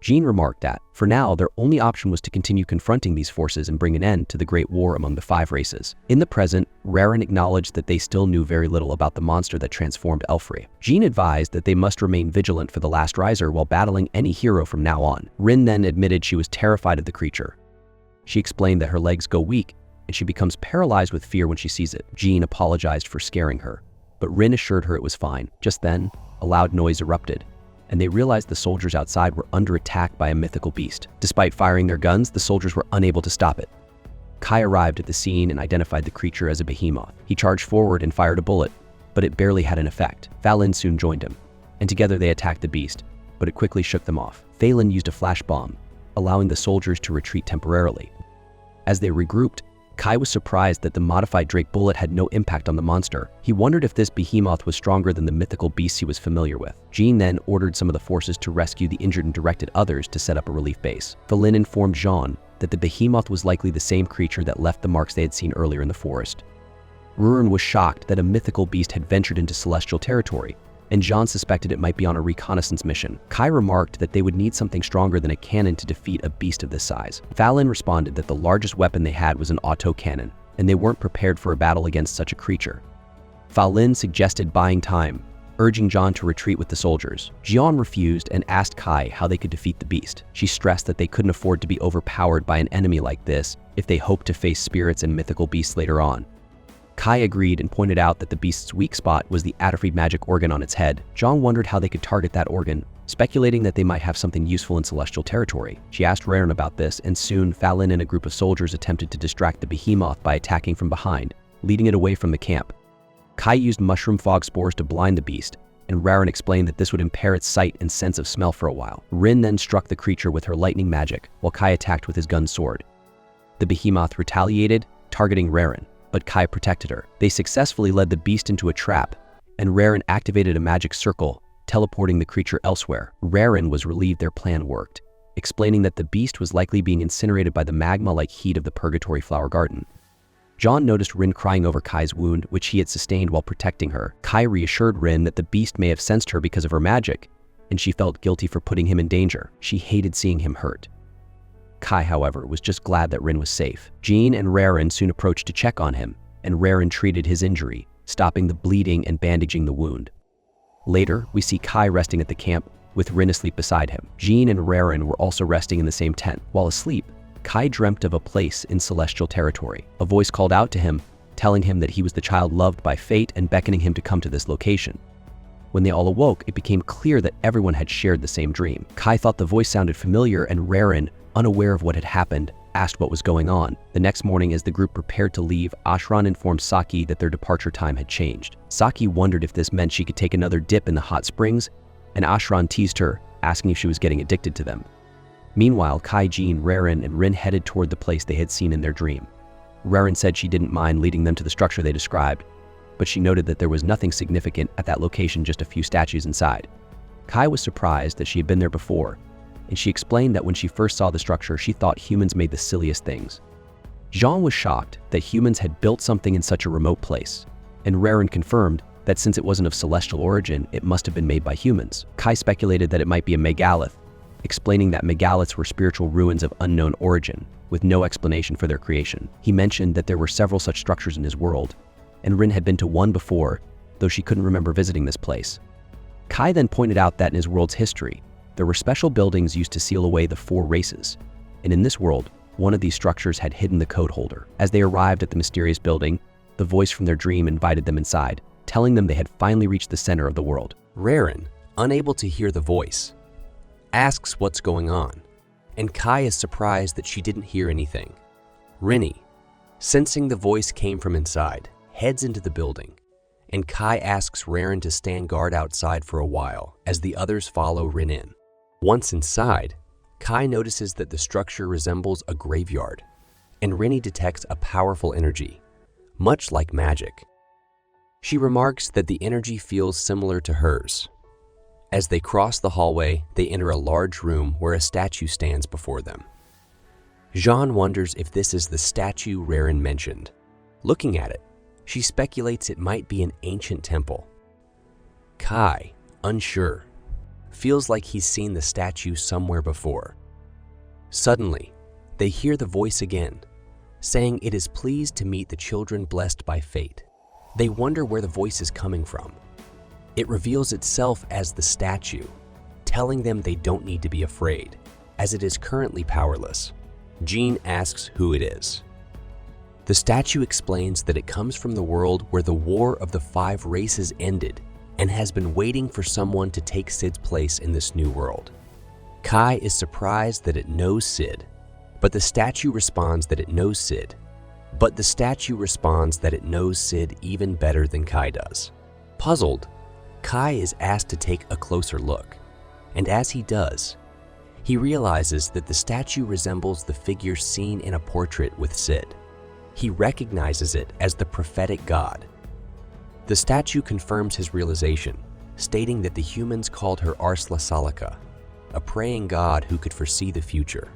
S2: Jean remarked that, for now, their only option was to continue confronting these forces and bring an end to the Great War among the 5 races. In the present, Rarin acknowledged that they still knew very little about the monster that transformed Elfrey. Jean advised that they must remain vigilant for the last riser while battling any hero from now on. Rin then admitted she was terrified of the creature. She explained that her legs go weak, and she becomes paralyzed with fear when she sees it. Jean apologized for scaring her, but Rin assured her it was fine. Just then, a loud noise erupted, and they realized the soldiers outside were under attack by a mythical beast. Despite firing their guns, the soldiers were unable to stop it. Kai arrived at the scene and identified the creature as a behemoth. He charged forward and fired a bullet, but it barely had an effect. Falin soon joined him, and together they attacked the beast, but it quickly shook them off. Phelan used a flash bomb, allowing the soldiers to retreat temporarily. As they regrouped, Kai was surprised that the modified Drake bullet had no impact on the monster. He wondered if this behemoth was stronger than the mythical beasts he was familiar with. Jean then ordered some of the forces to rescue the injured and directed others to set up a relief base. Phelan informed Jean that the behemoth was likely the same creature that left the marks they had seen earlier in the forest. Rurin was shocked that a mythical beast had ventured into celestial territory, and Jean suspected it might be on a reconnaissance mission. Kai remarked that they would need something stronger than a cannon to defeat a beast of this size. Falin responded that the largest weapon they had was an auto-cannon, and they weren't prepared for a battle against such a creature. Falin suggested buying time, urging Jean to retreat with the soldiers. Jean refused and asked Kai how they could defeat the beast. She stressed that they couldn't afford to be overpowered by an enemy like this if they hoped to face spirits and mythical beasts later on. Kai agreed and pointed out that the beast's weak spot was the atrophied magic organ on its head. Jean wondered how they could target that organ, speculating that they might have something useful in celestial territory. She asked Raren about this, and soon Fallon and a group of soldiers attempted to distract the behemoth by attacking from behind, leading it away from the camp. Kai used mushroom fog spores to blind the beast, and Raren explained that this would impair its sight and sense of smell for a while. Rin then struck the creature with her lightning magic, while Kai attacked with his gun sword. The behemoth retaliated, targeting Raren, but Kai protected her. They successfully led the beast into a trap, and Raren activated a magic circle, teleporting the creature elsewhere. Raren was relieved their plan worked, explaining that the beast was likely being incinerated by the magma-like heat of the Purgatory Flower Garden. Jean noticed Rin crying over Kai's wound, which he had sustained while protecting her. Kai reassured Rin that the beast may have sensed her because of her magic, and she felt guilty for putting him in danger. She hated seeing him hurt. Kai, however, was just glad that Rin was safe. Jean and Raren soon approached to check on him, and Raren treated his injury, stopping the bleeding and bandaging the wound. Later, we see Kai resting at the camp, with Rin asleep beside him. Jean and Raren were also resting in the same tent. While asleep, Kai dreamt of a place in celestial territory. A voice called out to him, telling him that he was the child loved by fate and beckoning him to come to this location. When they all awoke, it became clear that everyone had shared the same dream. Kai thought the voice sounded familiar, and Raren, unaware of what had happened, asked what was going on. The next morning, as the group prepared to leave, Ashran informed Saki that their departure time had changed. Saki wondered if this meant she could take another dip in the hot springs, and Ashran teased her, asking if she was getting addicted to them. Meanwhile, Kai, Jean, Raren, and Rin headed toward the place they had seen in their dream. Raren said she didn't mind leading them to the structure they described, but she noted that there was nothing significant at that location, just a few statues inside. Kai was surprised that she had been there before, and she explained that when she first saw the structure, she thought humans made the silliest things. Jean was shocked that humans had built something in such a remote place, and Raren confirmed that since it wasn't of celestial origin, it must have been made by humans. Kai speculated that it might be a megalith, explaining that megaliths were spiritual ruins of unknown origin, with no explanation for their creation. He mentioned that there were several such structures in his world, and Rin had been to one before, though she couldn't remember visiting this place. Kai then pointed out that in his world's history, there were special buildings used to seal away the 4 races, and in this world, one of these structures had hidden the code holder. As they arrived at the mysterious building, the voice from their dream invited them inside, telling them they had finally reached the center of the world. Raren, unable to hear the voice, asks what's going on, and Kai is surprised that she didn't hear anything. Rinny, sensing the voice came from inside, heads into the building, and Kai asks Raren to stand guard outside for a while as the others follow Rin in. Once inside, Kai notices that the structure resembles a graveyard, and Rinny detects a powerful energy, much like magic. She remarks that the energy feels similar to hers. As they cross the hallway, they enter a large room where a statue stands before them. Jean wonders if this is the statue Raren mentioned. Looking at it, she speculates it might be an ancient temple. Kai, unsure, feels like he's seen the statue somewhere before. Suddenly, they hear the voice again, saying it is pleased to meet the children blessed by fate. They wonder where the voice is coming from. It reveals itself as the statue, telling them they don't need to be afraid, as it is currently powerless. Jean asks who it is. The statue explains that it comes from the world where the War of the 5 Races ended and has been waiting for someone to take Sid's place in this new world. Kai is surprised that it knows Sid, but the statue responds that it knows Sid even better than Kai does. Puzzled, Kai is asked to take a closer look, and as he does, he realizes that the statue resembles the figure seen in a portrait with Sid. He recognizes it as the prophetic god. The statue confirms his realization, stating that the humans called her Arsla Salaka, a praying god who could foresee the future.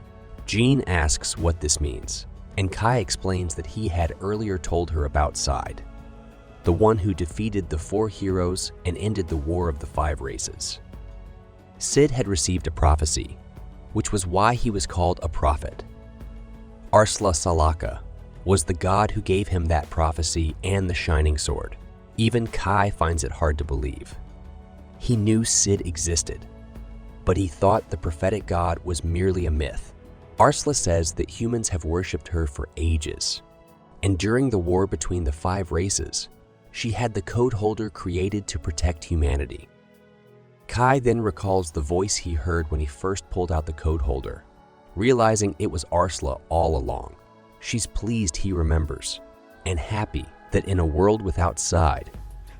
S2: Jean asks what this means, and Kai explains that he had earlier told her about Side, the one who defeated the 4 heroes and ended the War of the 5 Races. Sid had received a prophecy, which was why he was called a prophet. Arsla Salaka was the god who gave him that prophecy and the shining sword. Even Kai finds it hard to believe. He knew Sid existed, but he thought the prophetic god was merely a myth. Arsla says that humans have worshipped her for ages, And during the war between the 5 races, she had the code holder created to protect humanity. Kai then recalls the voice he heard when he first pulled out the code holder, realizing it was Arsla all along. She's pleased he remembers, and happy that in a world without side,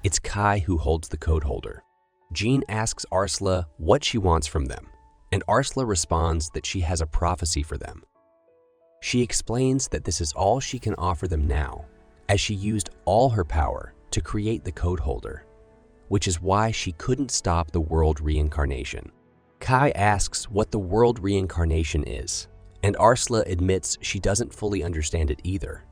S2: it's Kai who holds the code holder. Jean asks Arsla what she wants from them, and Arsla responds that she has a prophecy for them. She explains that this is all she can offer them now, as she used all her power to create the code holder, which is why she couldn't stop the world reincarnation. Kai asks what the world reincarnation is, and Arsla admits she doesn't fully understand it either,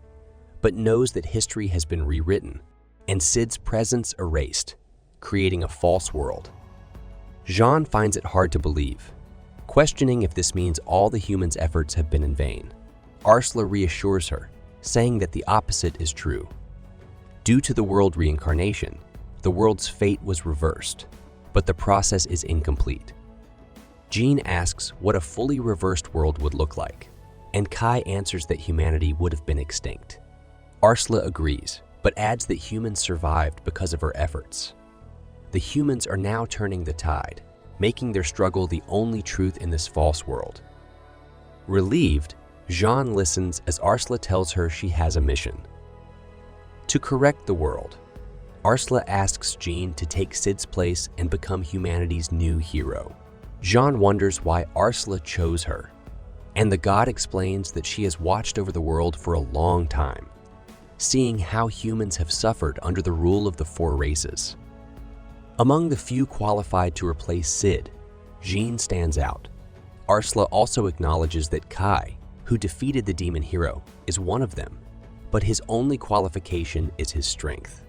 S2: but knows that history has been rewritten and Sid's presence erased, creating a false world. Jean finds it hard to believe, questioning if this means all the humans' efforts have been in vain. Arsla reassures her, saying that the opposite is true. Due to the world reincarnation, the world's fate was reversed, but the process is incomplete. Jean asks what a fully reversed world would look like, and Kai answers that humanity would have been extinct. Arsla agrees, but adds that humans survived because of her efforts. The humans are now turning the tide, making their struggle the only truth in this false world. Relieved, Jean listens as Arsla tells her she has a mission. To correct the world, Arsla asks Jean to take Sid's place and become humanity's new hero. Jean wonders why Arsla chose her, and the god explains that she has watched over the world for a long time, seeing how humans have suffered under the rule of the 4 races. Among the few qualified to replace Sid, Jean stands out. Arsla also acknowledges that Kai, who defeated the demon hero, is one of them, but his only qualification is his strength.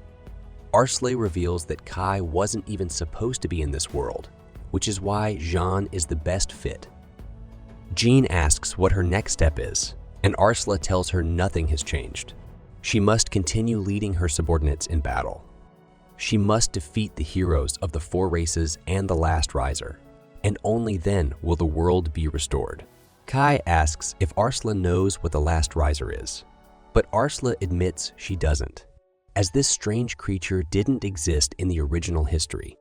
S2: Arsla reveals that Kai wasn't even supposed to be in this world, which is why Jean is the best fit. Jean asks what her next step is, and Arsla tells her nothing has changed. She must continue leading her subordinates in battle. She must defeat the heroes of the 4 races and the last riser, and only then will the world be restored. Kai asks if Arsla knows what the last riser is, but Arsla admits she doesn't, as this strange creature didn't exist in the original history.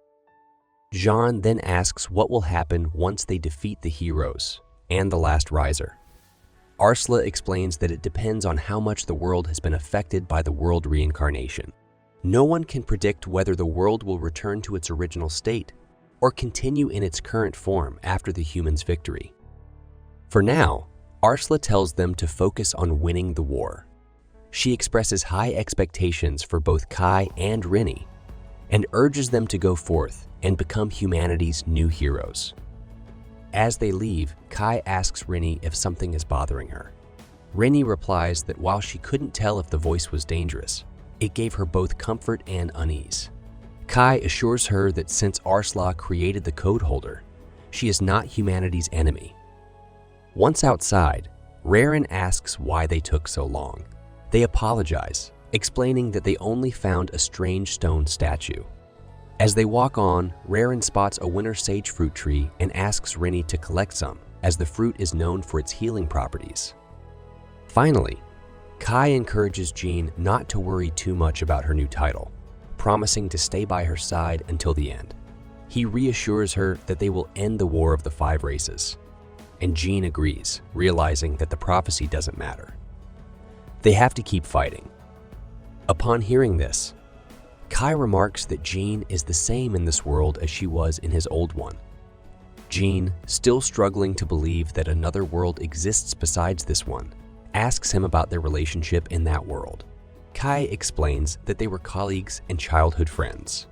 S2: Jean then asks what will happen once they defeat the heroes and the last riser. Arsla explains that it depends on how much the world has been affected by the world reincarnation. No one can predict whether the world will return to its original state or continue in its current form after the humans' victory. For now, Arsla tells them to focus on winning the war. She expresses high expectations for both Kai and Rini, and urges them to go forth and become humanity's new heroes. As they leave, Kai asks Rini if something is bothering her. Rini replies that while she couldn't tell if the voice was dangerous, it gave her both comfort and unease. Kai assures her that since Arsla created the code holder, she is not humanity's enemy. Once outside, Rarin asks why they took so long. They apologize, explaining that they only found a strange stone statue. As they walk on, Rarin spots a winter sage fruit tree and asks Rini to collect some, as the fruit is known for its healing properties. Finally, Kai encourages Jean not to worry too much about her new title, promising to stay by her side until the end. He reassures her that they will end the war of the 5 races, and Jean agrees, realizing that the prophecy doesn't matter. They have to keep fighting. Upon hearing this, Kai remarks that Jean is the same in this world as she was in his old one. Jean, still struggling to believe that another world exists besides this one, asks him about their relationship in that world. Kai explains that they were colleagues and childhood friends.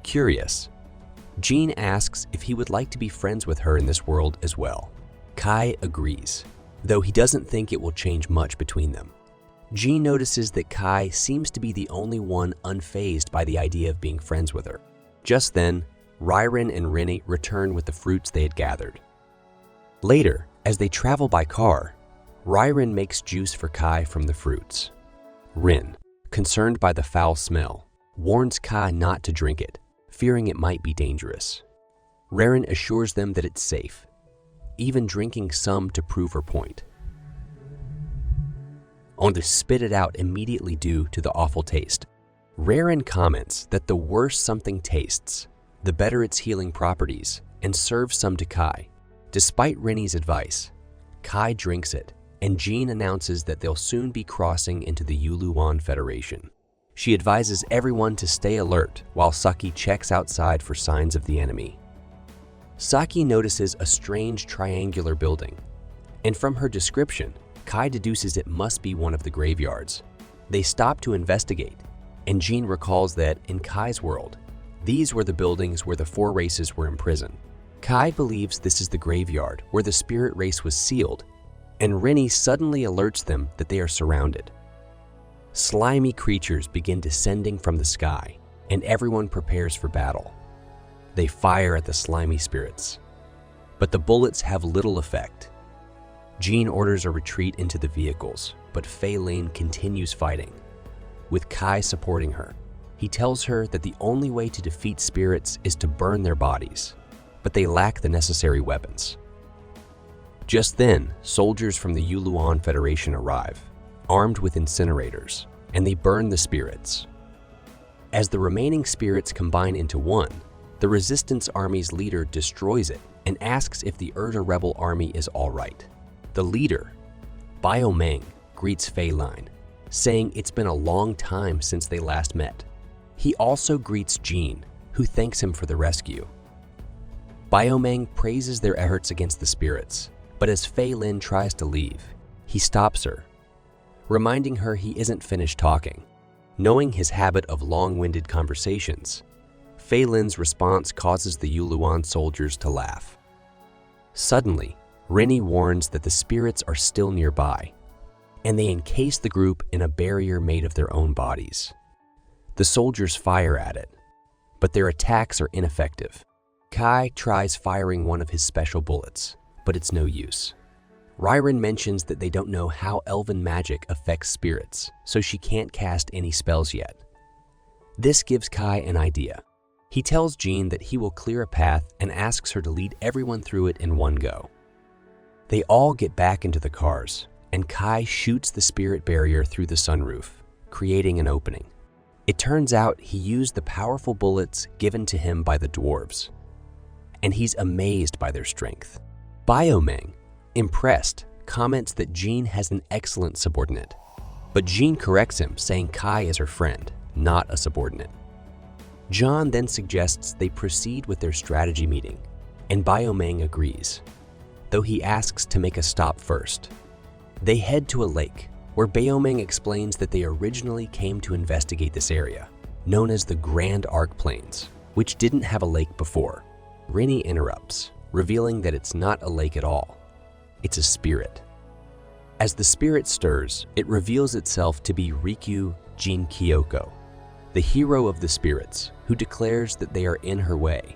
S2: Curious, Jean asks if he would like to be friends with her in this world as well. Kai agrees, though he doesn't think it will change much between them. Jean notices that Kai seems to be the only one unfazed by the idea of being friends with her. Just then, Rarin and Rini return with the fruits they had gathered. Later, as they travel by car, Rarin makes juice for Kai from the fruits. Rin, concerned by the foul smell, warns Kai not to drink it, fearing it might be dangerous. Rarin assures them that it's safe, even drinking some to prove her point. only to spit it out immediately due to the awful taste. Raren comments that the worse something tastes, the better its healing properties, and serves some to Kai. Despite Rennie's advice, Kai drinks it, and Jean announces that they'll soon be crossing into the Yuluan Federation. She advises everyone to stay alert while Saki checks outside for signs of the enemy. Saki notices a strange triangular building, and from her description, Kai deduces it must be one of the graveyards. They stop to investigate, and Jean recalls that, in Kai's world, these were the buildings where the four races were imprisoned. Kai believes this is the graveyard where the spirit race was sealed, and Rennie suddenly alerts them that they are surrounded. Slimy creatures begin descending from the sky, and everyone prepares for battle. They fire at the slimy spirits, but the bullets have little effect. Jean orders a retreat into the vehicles, but Fei Lin continues fighting. With Kai supporting her, he tells her that the only way to defeat spirits is to burn their bodies, but they lack the necessary weapons. Just then, soldiers from the Yuluan Federation arrive, armed with incinerators, and they burn the spirits. As the remaining spirits combine into one, the Resistance Army's leader destroys it and asks if the Erda rebel army is all right. The leader, Bio Meng, greets Fei Lin, saying it's been a long time since they last met. He also greets Jean, who thanks him for the rescue. Bio Meng praises their efforts against the spirits, but as Fei Lin tries to leave, he stops her, reminding her he isn't finished talking. Knowing his habit of long-winded conversations, Fei Lin's response causes the Yuluan soldiers to laugh. Suddenly, Rennie warns that the spirits are still nearby, and they encase the group in a barrier made of their own bodies. The soldiers fire at it, but their attacks are ineffective. Kai tries firing one of his special bullets, but it's no use. Ryren mentions that they don't know how elven magic affects spirits, so she can't cast any spells yet. This gives Kai an idea. He tells Jean that he will clear a path and asks her to lead everyone through it in one go. They all get back into the cars, and Kai shoots the spirit barrier through the sunroof, creating an opening. It turns out he used the powerful bullets given to him by the dwarves, and he's amazed by their strength. Bio Meng, impressed, comments that Jean has an excellent subordinate, but Jean corrects him, saying Kai is her friend, not a subordinate. John then suggests they proceed with their strategy meeting, and Bio Meng agrees, though he asks to make a stop first. They head to a lake, where Bio Meng explains that they originally came to investigate this area, known as the Grand Arc Plains, which didn't have a lake before. Rennie interrupts, revealing that it's not a lake at all. It's a spirit. As the spirit stirs, it reveals itself to be Rikyu Jin Kyoko, the hero of the spirits, who declares that they are in her way